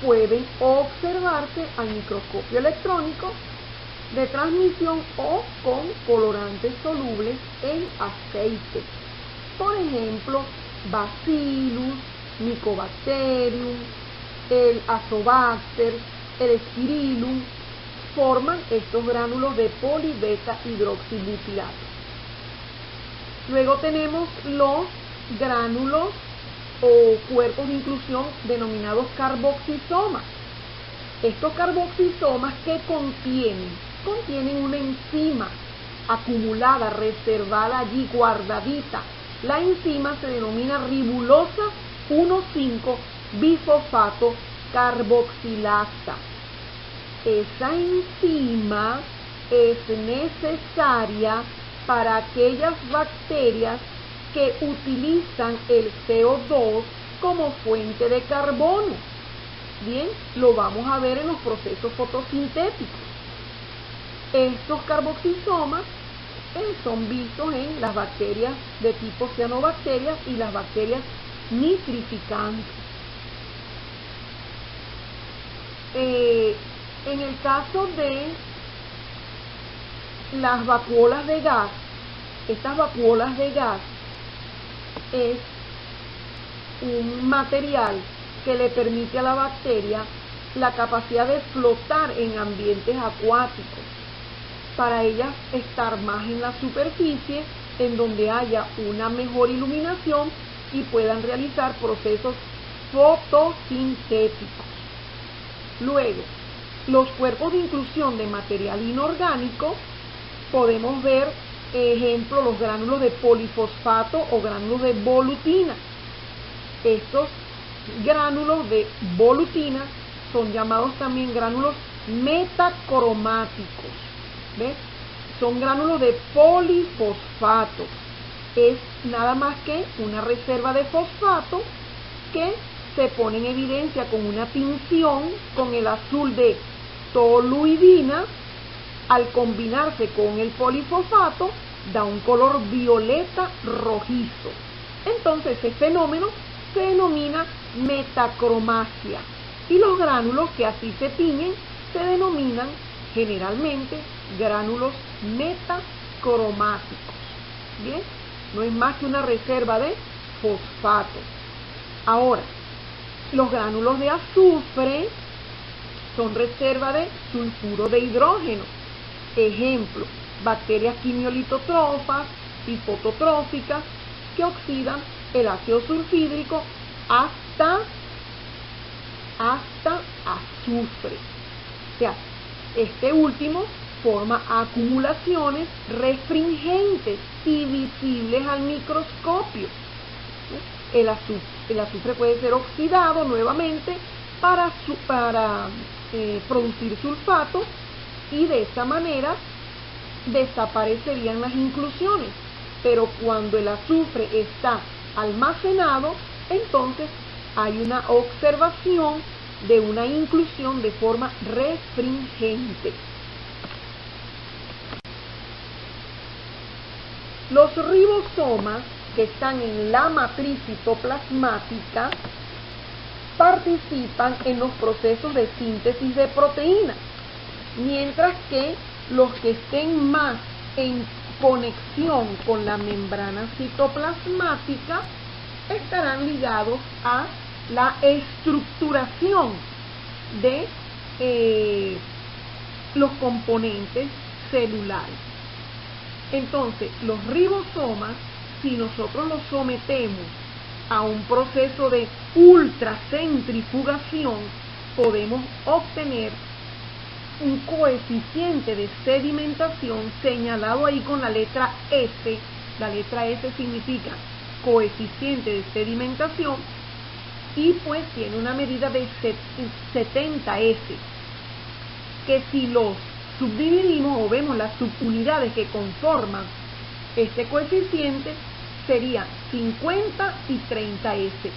Pueden observarse al microscopio electrónico de transmisión o con colorantes solubles en aceite. Por ejemplo, Bacillus, Mycobacterium, el Azobacter, el Spirillum, forman estos gránulos de polibeta hidroxibutirato. Luego tenemos los gránulos o cuerpos de inclusión denominados carboxisomas. Estos carboxisomas, ¿qué contienen? Contienen una enzima acumulada, reservada allí, guardadita, La enzima se denomina ribulosa 1,5-bifosfato carboxilasa. Esa enzima es necesaria para aquellas bacterias que utilizan el CO2 como fuente de carbono. Bien, lo vamos a ver en los procesos fotosintéticos. Estos carboxisomas son vistos en las bacterias de tipo cianobacterias y las bacterias nitrificantes. En el caso de las vacuolas de gas, estas vacuolas de gas es un material que le permite a la bacteria la capacidad de flotar en ambientes acuáticos, para ellas estar más en la superficie, en donde haya una mejor iluminación y puedan realizar procesos fotosintéticos. Luego, los cuerpos de inclusión de material inorgánico, podemos ver, ejemplo, los gránulos de polifosfato o gránulos de volutina. Estos gránulos de volutina son llamados también gránulos metacromáticos. ¿Ves? Son gránulos de polifosfato. Es nada más que una reserva de fosfato que se pone en evidencia con una tinción con el azul de toluidina. Al combinarse con el polifosfato da un color violeta rojizo. Entonces ese fenómeno se denomina metacromasia, y los gránulos que así se tiñen se denominan generalmente gránulos metacromáticos. Bien, no es más que una reserva de fosfato. Ahora, los gránulos de azufre son reserva de sulfuro de hidrógeno. Ejemplo, bacterias quimiolitotrofas y fototróficas que oxidan el ácido sulfídrico hasta azufre. O sea, este último forma acumulaciones restringentes y visibles al microscopio. El azufre puede ser oxidado nuevamente para producir sulfato, y de esta manera desaparecerían las inclusiones. Pero cuando el azufre está almacenado, entonces hay una observación de una inclusión de forma restringente. Los ribosomas, que están en la matriz citoplasmática, participan en los procesos de síntesis de proteínas, mientras que los que estén más en conexión con la membrana citoplasmática estarán ligados a la estructuración de los componentes celulares. Entonces, los ribosomas, si nosotros los sometemos a un proceso de ultracentrifugación, podemos obtener un coeficiente de sedimentación señalado ahí con la letra S. La letra S significa coeficiente de sedimentación, y pues tiene una medida de 70S, que si los subdividimos o vemos las subunidades que conforman este coeficiente, serían 50 y 30S.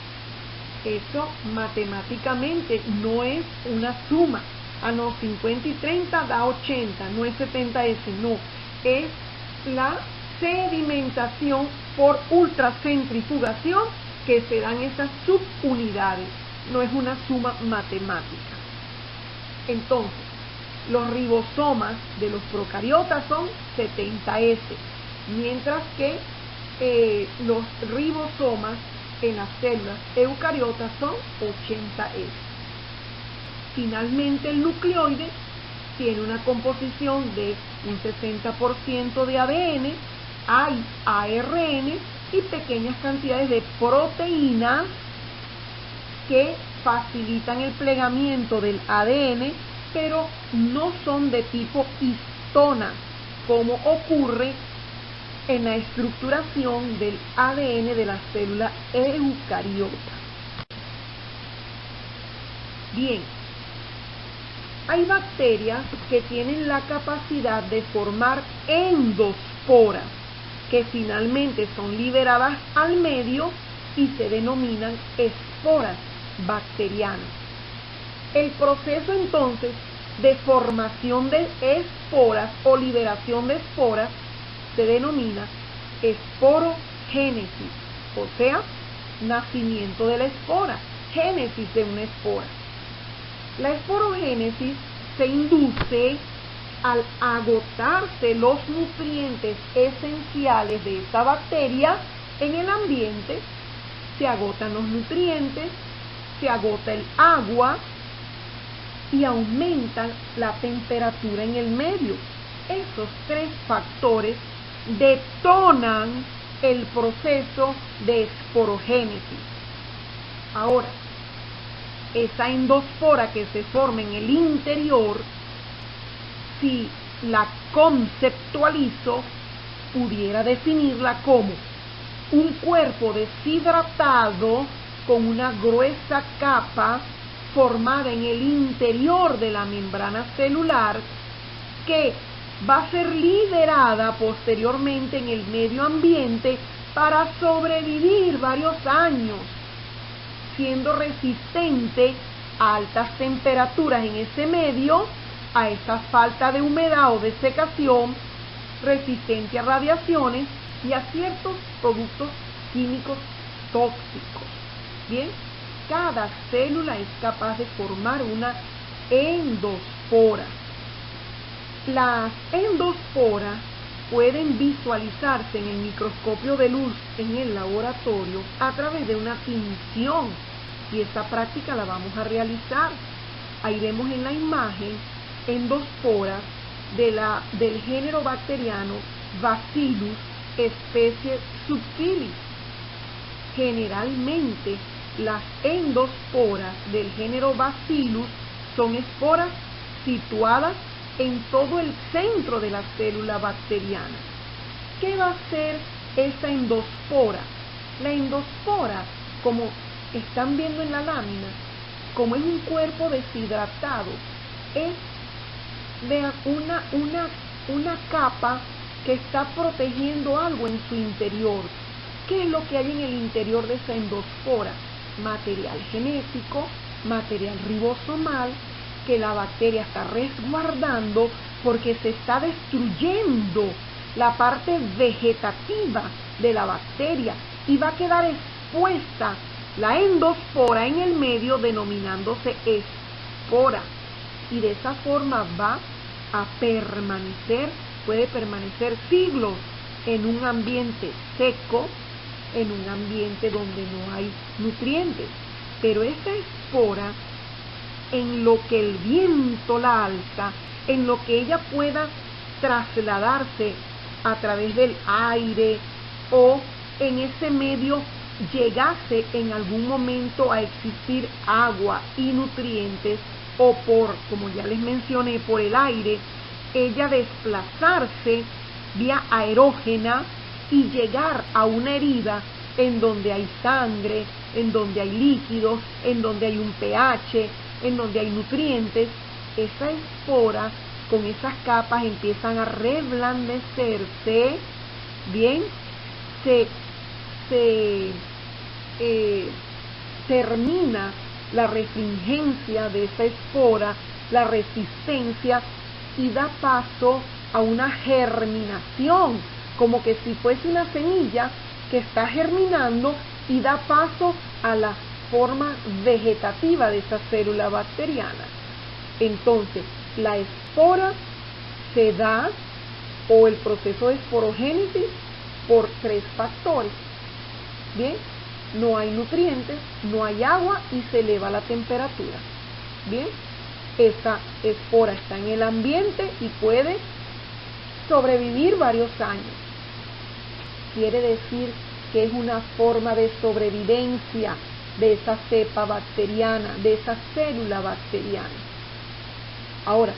Eso matemáticamente no es una suma. Ah, no, 50 y 30 da 80, no es 70S, no. Es la sedimentación por ultracentrifugación que se dan esas subunidades, no es una suma matemática. Entonces, los ribosomas de los procariotas son 70S, mientras que los ribosomas en las células eucariotas son 80S. Finalmente, el nucleoide tiene una composición de un 60% de ADN, hay ARN y pequeñas cantidades de proteínas que facilitan el plegamiento del ADN, pero no son de tipo histona, como ocurre en la estructuración del ADN de la célula eucariota. Bien, hay bacterias que tienen la capacidad de formar endosporas, que finalmente son liberadas al medio y se denominan esporas bacterianas. El proceso entonces de formación de esporas o liberación de esporas se denomina esporogénesis, o sea, nacimiento de la espora, génesis de una espora. La esporogénesis se induce al agotarse los nutrientes esenciales de esta bacteria en el ambiente. Se agotan los nutrientes, se agota el agua y aumenta la temperatura en el medio. Esos tres factores detonan el proceso de esporogénesis. Ahora, esa endospora que se forma en el interior, si la conceptualizo, pudiera definirla como un cuerpo deshidratado con una gruesa capa formada en el interior de la membrana celular que va a ser liberada posteriormente en el medio ambiente para sobrevivir varios años, siendo resistente a altas temperaturas en ese medio, a esa falta de humedad o de secación, resistente a radiaciones y a ciertos productos químicos tóxicos. Bien, cada célula es capaz de formar una endospora. Las endosporas pueden visualizarse en el microscopio de luz en el laboratorio a través de una tinción, y esta práctica la vamos a realizar. Ahí vemos en la imagen endosporas del género bacteriano Bacillus especie Subtilis. Generalmente las endosporas del género Bacillus son esporas situadas en todo el centro de la célula bacteriana. ¿Qué va a hacer esa endospora? La endospora, como están viendo en la lámina, como es un cuerpo deshidratado, es de una capa que está protegiendo algo en su interior. ¿Qué es lo que hay en el interior de esa endospora? Material genético, material ribosomal, que la bacteria está resguardando porque se está destruyendo la parte vegetativa de la bacteria y va a quedar expuesta la endospora en el medio, denominándose espora, y de esa forma va a permanecer, puede permanecer siglos en un ambiente seco, en un ambiente donde no hay nutrientes. Pero esa espora, en lo que el viento la alza, en lo que ella pueda trasladarse a través del aire o en ese medio llegase en algún momento a existir agua y nutrientes, o por, como ya les mencioné, por el aire, ella desplazarse vía aerógena y llegar a una herida en donde hay sangre, en donde hay líquidos, en donde hay un pH, en donde hay nutrientes, esa espora con esas capas empiezan a reblandecerse, bien, termina la restringencia de esa espora, la resistencia, y da paso a una germinación, como que si fuese una semilla que está germinando y da paso a la forma vegetativa de esa célula bacteriana. Entonces, la espora se da, o el proceso de esporogénesis, por tres factores. Bien, no hay nutrientes, no hay agua y se eleva la temperatura. Bien, esa espora está en el ambiente y puede sobrevivir varios años. Quiere decir que es una forma de sobrevivencia de esa cepa bacteriana, de esa célula bacteriana. Ahora,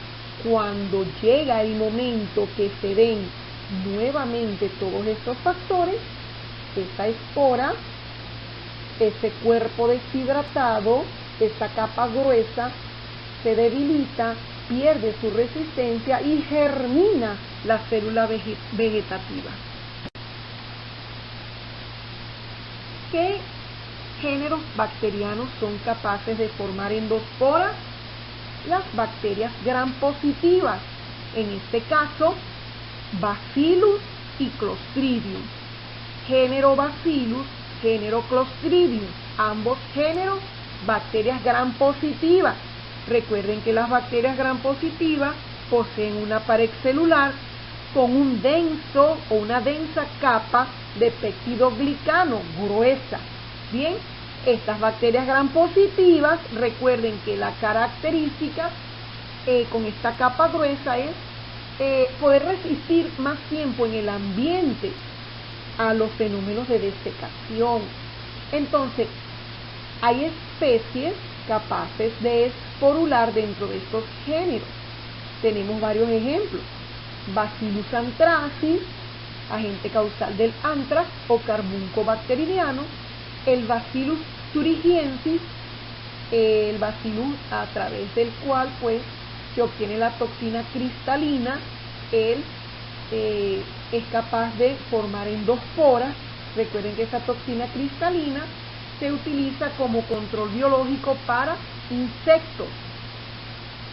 cuando llega el momento que se den nuevamente todos estos factores, esta espora, ese cuerpo deshidratado, esta capa gruesa, se debilita, pierde su resistencia y germina la célula vegetativa. ¿Qué géneros bacterianos son capaces de formar endosporas? Las bacterias gram positivas, en este caso, Bacillus y Clostridium. Género Bacillus, género Clostridium, ambos géneros bacterias gram positivas. Recuerden que las bacterias gram positivas poseen una pared celular con un denso o una densa capa de peptidoglicano gruesa. Bien, estas bacterias gram positivas, recuerden que la característica con esta capa gruesa es poder resistir más tiempo en el ambiente a los fenómenos de desecación. Entonces, hay especies capaces de esporular dentro de estos géneros. Tenemos varios ejemplos. Bacillus anthracis, agente causal del anthrax o carbunco bacteriano, el Bacillus thuringiensis, el bacillus a través del cual pues se obtiene la toxina cristalina. Él es capaz de formar endosporas. Recuerden que esa toxina cristalina se utiliza como control biológico para insectos.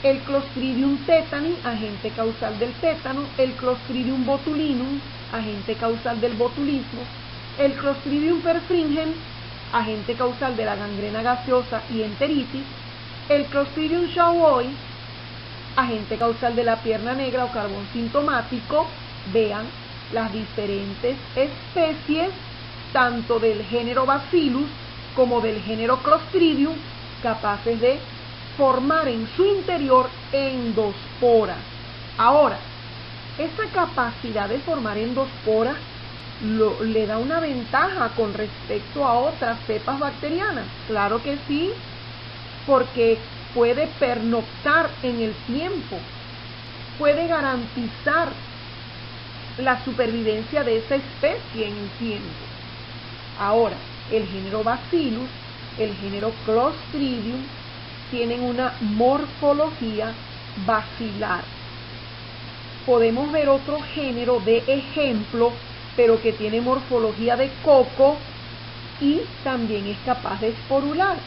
El Clostridium tetani, agente causal del tétano, el Clostridium botulinum, agente causal del botulismo, el Clostridium perfringens, agente causal de la gangrena gaseosa y enteritis, el Clostridium shawoi, agente causal de la pierna negra o carbón sintomático. Vean las diferentes especies, tanto del género Bacillus como del género Clostridium, capaces de formar en su interior endosporas. Ahora, esa capacidad de formar endosporas le da una ventaja con respecto a otras cepas bacterianas. Claro que sí, porque puede pernoctar en el tiempo, puede garantizar la supervivencia de esa especie en el tiempo. Ahora, el género Bacillus, el género Clostridium, tienen una morfología bacilar. Podemos ver otro género de ejemplo, pero que tiene morfología de coco y también es capaz de esporular,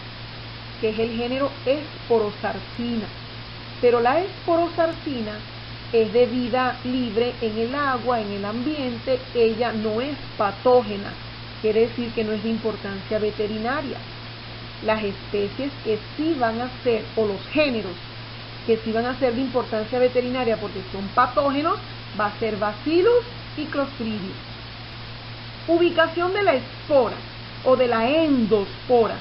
que es el género Esporosarcina. Pero la Esporosarcina es de vida libre en el agua, en el ambiente. Ella no es patógena, quiere decir que no es de importancia veterinaria. Las especies que sí van a ser, o los géneros que sí van a ser de importancia veterinaria porque son patógenos, va a ser Bacillus y Clostridium. Ubicación de la espora o de la endospora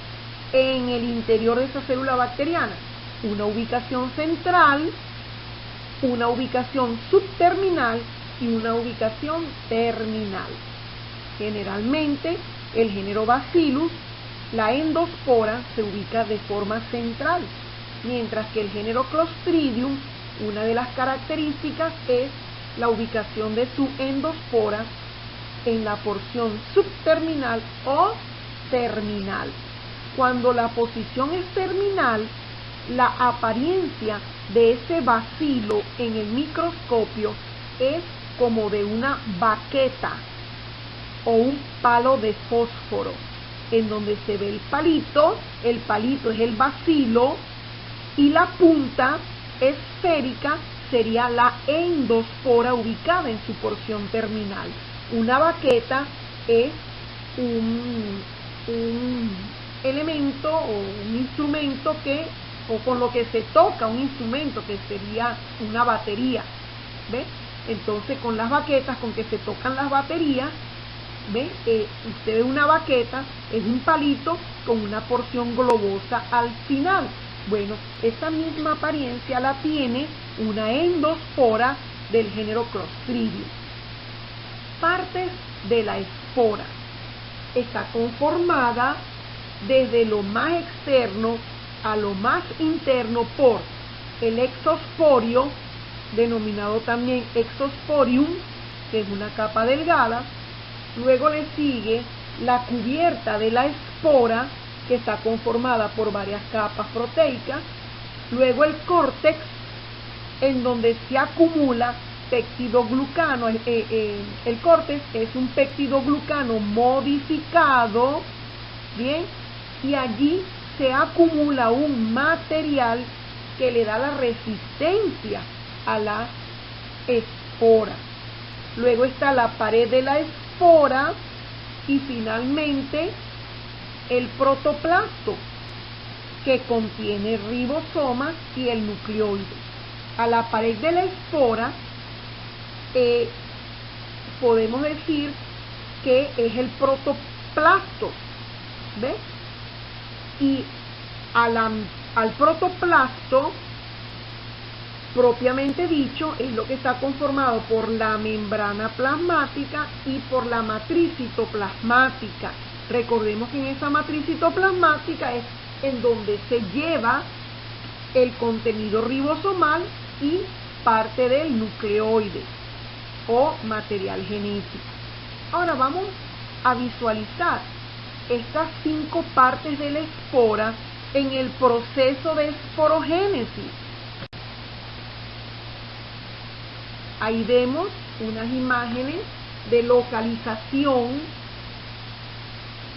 en el interior de esa célula bacteriana. Una ubicación central, una ubicación subterminal y una ubicación terminal. Generalmente, el género Bacillus, la endospora se ubica de forma central, mientras que el género Clostridium, una de las características es la ubicación de su endospora en la porción subterminal o terminal. Cuando la posición es terminal, la apariencia de ese bacilo en el microscopio es como de una baqueta o un palo de fósforo, en donde se ve el palito es el bacilo y la punta esférica sería la endospora ubicada en su porción terminal. Una baqueta es un elemento o un instrumento o con lo que se toca un instrumento que sería una batería, ¿ve? Entonces con las baquetas con que se tocan las baterías, ¿ve? Usted ve una baqueta, es un palito con una porción globosa al final. Bueno, esa misma apariencia la tiene una endospora del género Clostridium. Partes de la espora. Está conformada desde lo más externo a lo más interno por el exosporio, denominado también exosporium, que es una capa delgada. Luego le sigue la cubierta de la espora, que está conformada por varias capas proteicas. Luego el córtex, en donde se acumula peptidoglucano. El córtex es un peptidoglucano modificado, ¿bien? Y allí se acumula un material que le da la resistencia a la espora. Luego está la pared de la espora y finalmente el protoplasto, que contiene ribosomas y el nucleoide. A la pared de la espora podemos decir que es el protoplasto, ¿ves? Y al protoplasto, propiamente dicho, es lo que está conformado por la membrana plasmática y por la matriz citoplasmática. Recordemos que en esa matriz citoplasmática es en donde se lleva el contenido ribosomal y parte del nucleoide o material genético. Ahora vamos a visualizar estas 5 partes de la espora en el proceso de esporogénesis. Ahí vemos unas imágenes de localización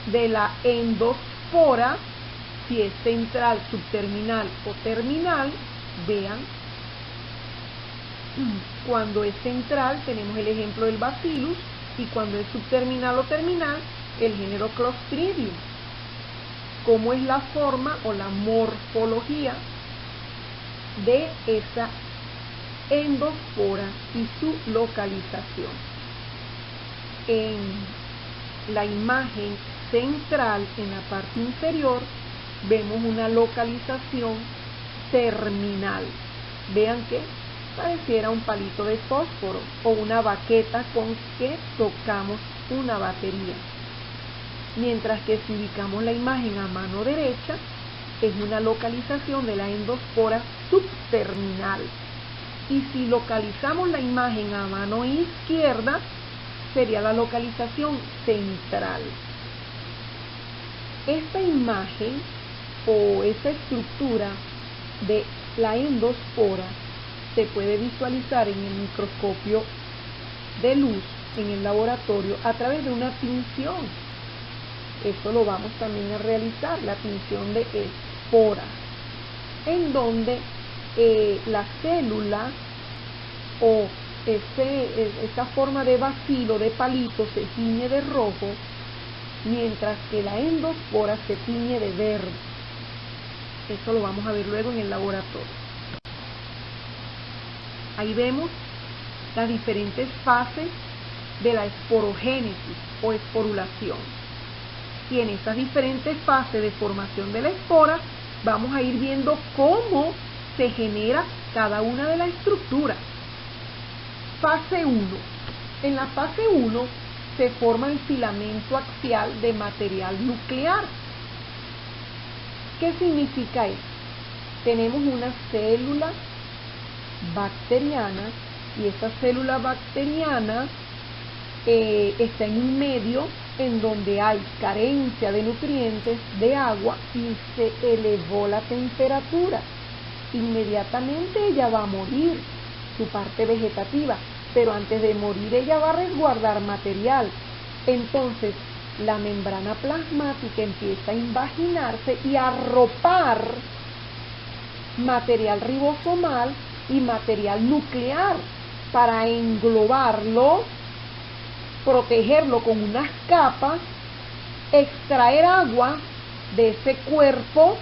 de la endospora, si es central, subterminal o terminal. Vean, cuando es central tenemos el ejemplo del bacillus, y cuando es subterminal o terminal, el género Clostridium. ¿Cómo es la forma o la morfología de esa endospora y su localización? En la imagen central, en la parte inferior, vemos una localización terminal. Vean que pareciera un palito de fósforo o una baqueta con que tocamos una batería. Mientras que si ubicamos la imagen a mano derecha, es una localización de la endospora subterminal. Y si localizamos la imagen a mano izquierda, sería la localización central. Esta imagen o esta estructura de la endospora se puede visualizar en el microscopio de luz en el laboratorio a través de una tinción. Esto lo vamos también a realizar, la tinción de espora, en donde la célula o esta forma de bacilo, de palito, se tiñe de rojo, mientras que la endospora se tiñe de verde. Eso lo vamos a ver luego en el laboratorio. Ahí vemos las diferentes fases de la esporogénesis o esporulación. Y en estas diferentes fases de formación de la espora, vamos a ir viendo cómo se genera cada una de las estructuras. Fase 1. En la fase 1 se forma el filamento axial de material nuclear. ¿Qué significa esto? Tenemos una célula bacteriana y esta célula bacteriana está en un medio en donde hay carencia de nutrientes, de agua, y se elevó la temperatura. Inmediatamente ella va a morir, su parte vegetativa, pero antes de morir ella va a resguardar material. Entonces la membrana plasmática empieza a invaginarse y a arropar material ribosomal y material nuclear para englobarlo, protegerlo con unas capas, extraer agua de ese cuerpo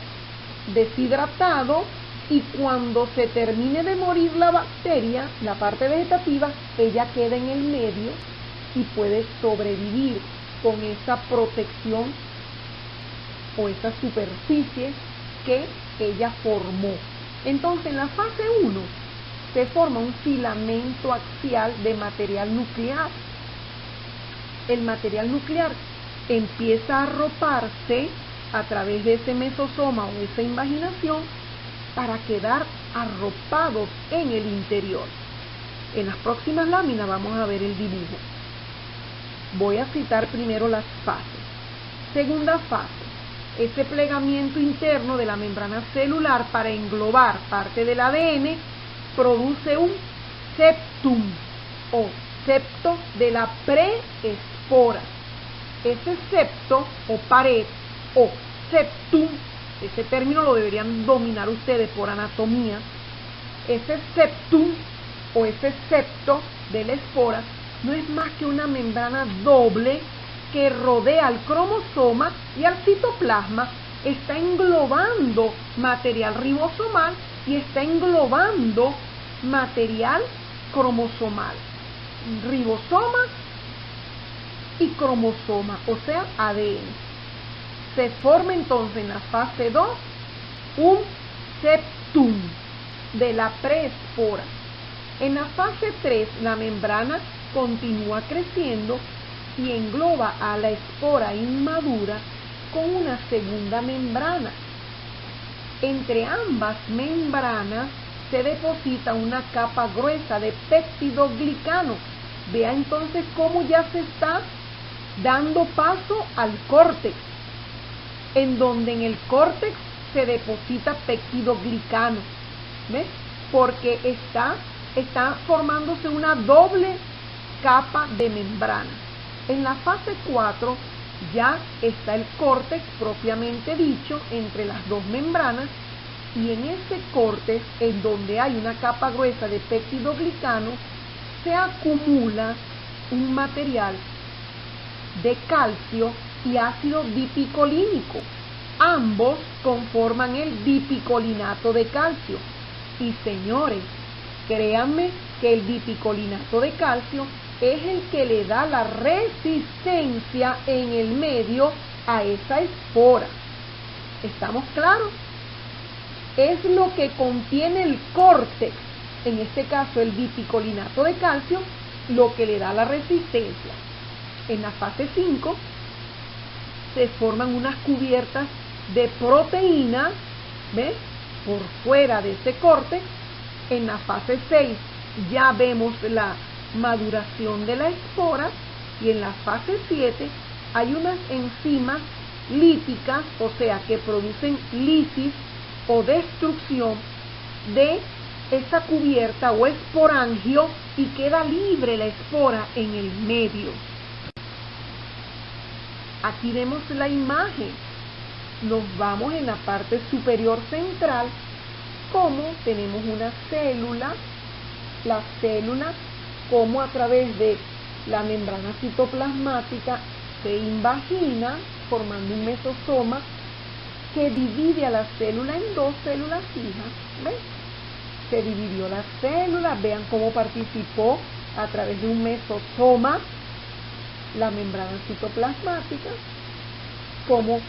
deshidratado, y cuando se termine de morir la bacteria, la parte vegetativa, ella queda en el medio y puede sobrevivir con esa protección o esa superficie que ella formó. Entonces, en la fase 1 se forma un filamento axial de material nuclear. El material nuclear empieza a arroparse a través de ese mesosoma o esa invaginación para quedar arropados en el interior. En las próximas láminas vamos a ver el dibujo. Voy a citar primero las fases. Segunda fase, ese plegamiento interno de la membrana celular para englobar parte del ADN produce un septum o septo de la preespora. Ese septo o pared o septum, ese término lo deberían dominar ustedes por anatomía. Ese septum o ese septo de la espora no es más que una membrana doble que rodea al cromosoma y al citoplasma, está englobando material ribosomal y está englobando material cromosomal. Ribosoma y cromosoma, o sea, ADN. Se forma entonces en la fase 2 un septum de la preespora. En la fase 3 la membrana continúa creciendo y engloba a la espora inmadura con una segunda membrana. Entre ambas membranas se deposita una capa gruesa de peptidoglicano. Vea entonces cómo ya se está dando paso al córtex, en donde en el córtex se deposita peptidoglicano. ¿Ves? Porque está formándose una doble capa de membrana. En la fase 4 ya está el córtex propiamente dicho entre las dos membranas, y en ese córtex, en donde hay una capa gruesa de peptidoglicano, se acumula un material de calcio y ácido dipicolínico. Ambos conforman el dipicolinato de calcio. Y señores, créanme que el dipicolinato de calcio es el que le da la resistencia en el medio a esa espora. ¿Estamos claros? Es lo que contiene el córtex, en este caso el dipicolinato de calcio, lo que le da la resistencia. En la fase 5 se forman unas cubiertas de proteínas, ¿ves?, por fuera de ese córtex. En la fase 6 ya vemos la maduración de la espora, y en la fase 7 hay unas enzimas líticas, o sea, que producen lisis o destrucción de esa cubierta o esporangio, y queda libre la espora en el medio. Aquí vemos la imagen. Nos vamos en la parte superior central, como tenemos una célula, la célula como a través de la membrana citoplasmática se invagina formando un mesosoma que divide a la célula en dos células hijas. ¿Ves? Se dividió la célula, vean cómo participó a través de un mesosoma la membrana citoplasmática, como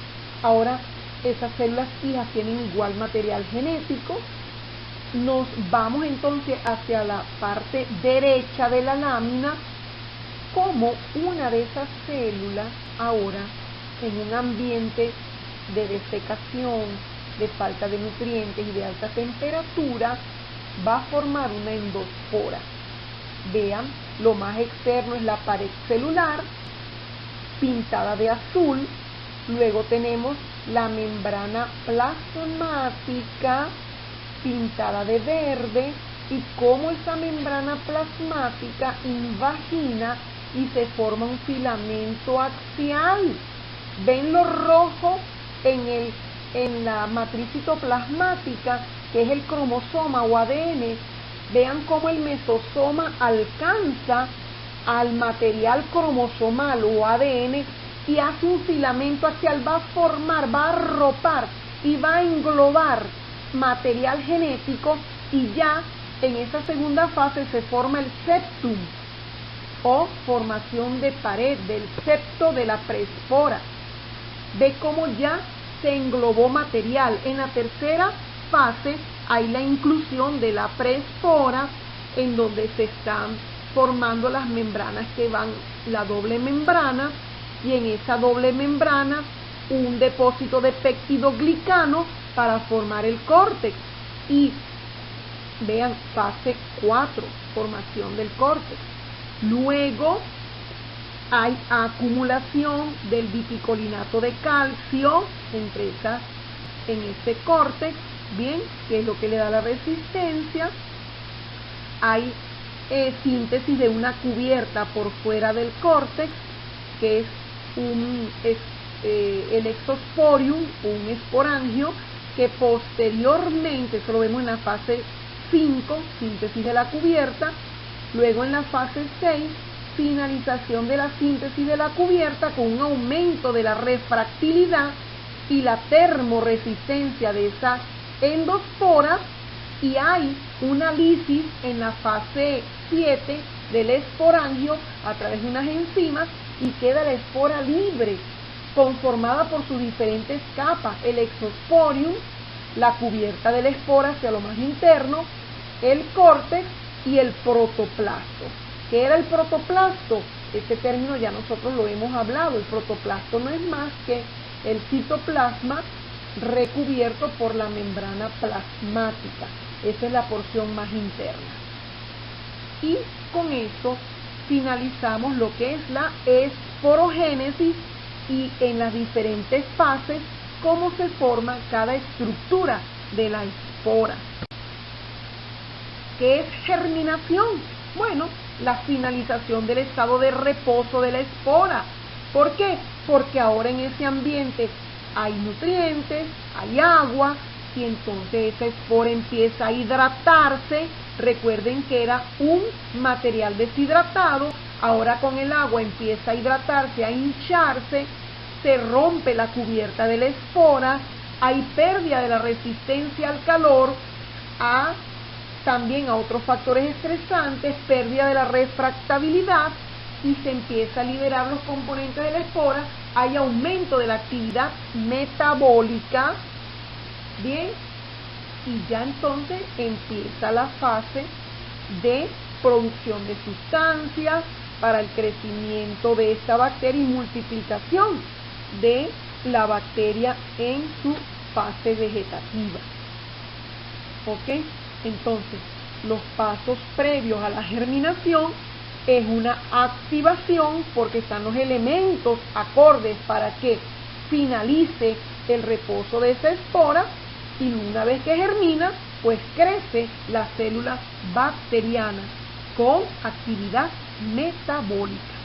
ahora esas células hijas tienen igual material genético. Nos vamos entonces hacia la parte derecha de la lámina, como una de esas células ahora en un ambiente de desecación, de falta de nutrientes y de alta temperatura, va a formar una endospora. Vean, lo más externo es la pared celular pintada de azul. Luego tenemos la membrana plasmática pintada de verde, y cómo esa membrana plasmática invagina y se forma un filamento axial. ¿Ven lo rojo en la matriz citoplasmática, que es el cromosoma o ADN? Vean cómo el mesosoma alcanza al material cromosomal o ADN y hace un filamento axial, va a formar, va a arropar y va a englobar material genético, y ya en esa segunda fase se forma el septum o formación de pared del septo de la preespora. Ve cómo ya se englobó material. En la tercera fase hay la inclusión de la preespora, en donde se están formando las membranas que van, la doble membrana, y en esa doble membrana un depósito de peptidoglicano para formar el córtex. Y Vean, fase 4, formación del córtex. Luego hay acumulación del biticolinato de calcio en este córtex, bien, que es lo que le da la resistencia. Hay síntesis de una cubierta por fuera del córtex, que es el exosporium, un esporangio, que posteriormente, eso lo vemos en la fase 5, síntesis de la cubierta. Luego en la fase 6, finalización de la síntesis de la cubierta con un aumento de la refractilidad y la termoresistencia de esas endosporas, y hay una lisis en la fase 7 del esporangio a través de unas enzimas y queda la espora libre, conformada por sus diferentes capas: el exosporium, la cubierta de la espora hacia lo más interno, el córtex y el protoplasto. ¿Qué era el protoplasto? Este término ya nosotros lo hemos hablado. El protoplasto no es más que el citoplasma recubierto por la membrana plasmática. Esa es la porción más interna. Y con esto finalizamos lo que es la esporogénesis y en las diferentes fases cómo se forma cada estructura de la espora. ¿Qué es germinación? Bueno, la finalización del estado de reposo de la espora. ¿Por qué? Porque ahora en ese ambiente hay nutrientes, hay agua, y entonces esa espora empieza a hidratarse. Recuerden que era un material deshidratado, ahora con el agua empieza a hidratarse, a hincharse, se rompe la cubierta de la espora, hay pérdida de la resistencia al calor, también a otros factores estresantes, pérdida de la refractabilidad, y se empieza a liberar los componentes de la espora, hay aumento de la actividad metabólica, bien, y ya entonces empieza la fase de producción de sustancias para el crecimiento de esta bacteria y multiplicación de la bacteria en su fase vegetativa. ¿Ok? Entonces, los pasos previos a la germinación es una activación, porque están los elementos acordes para que finalice el reposo de esa espora, y una vez que germina, pues crece la célula bacteriana con actividad metabólica.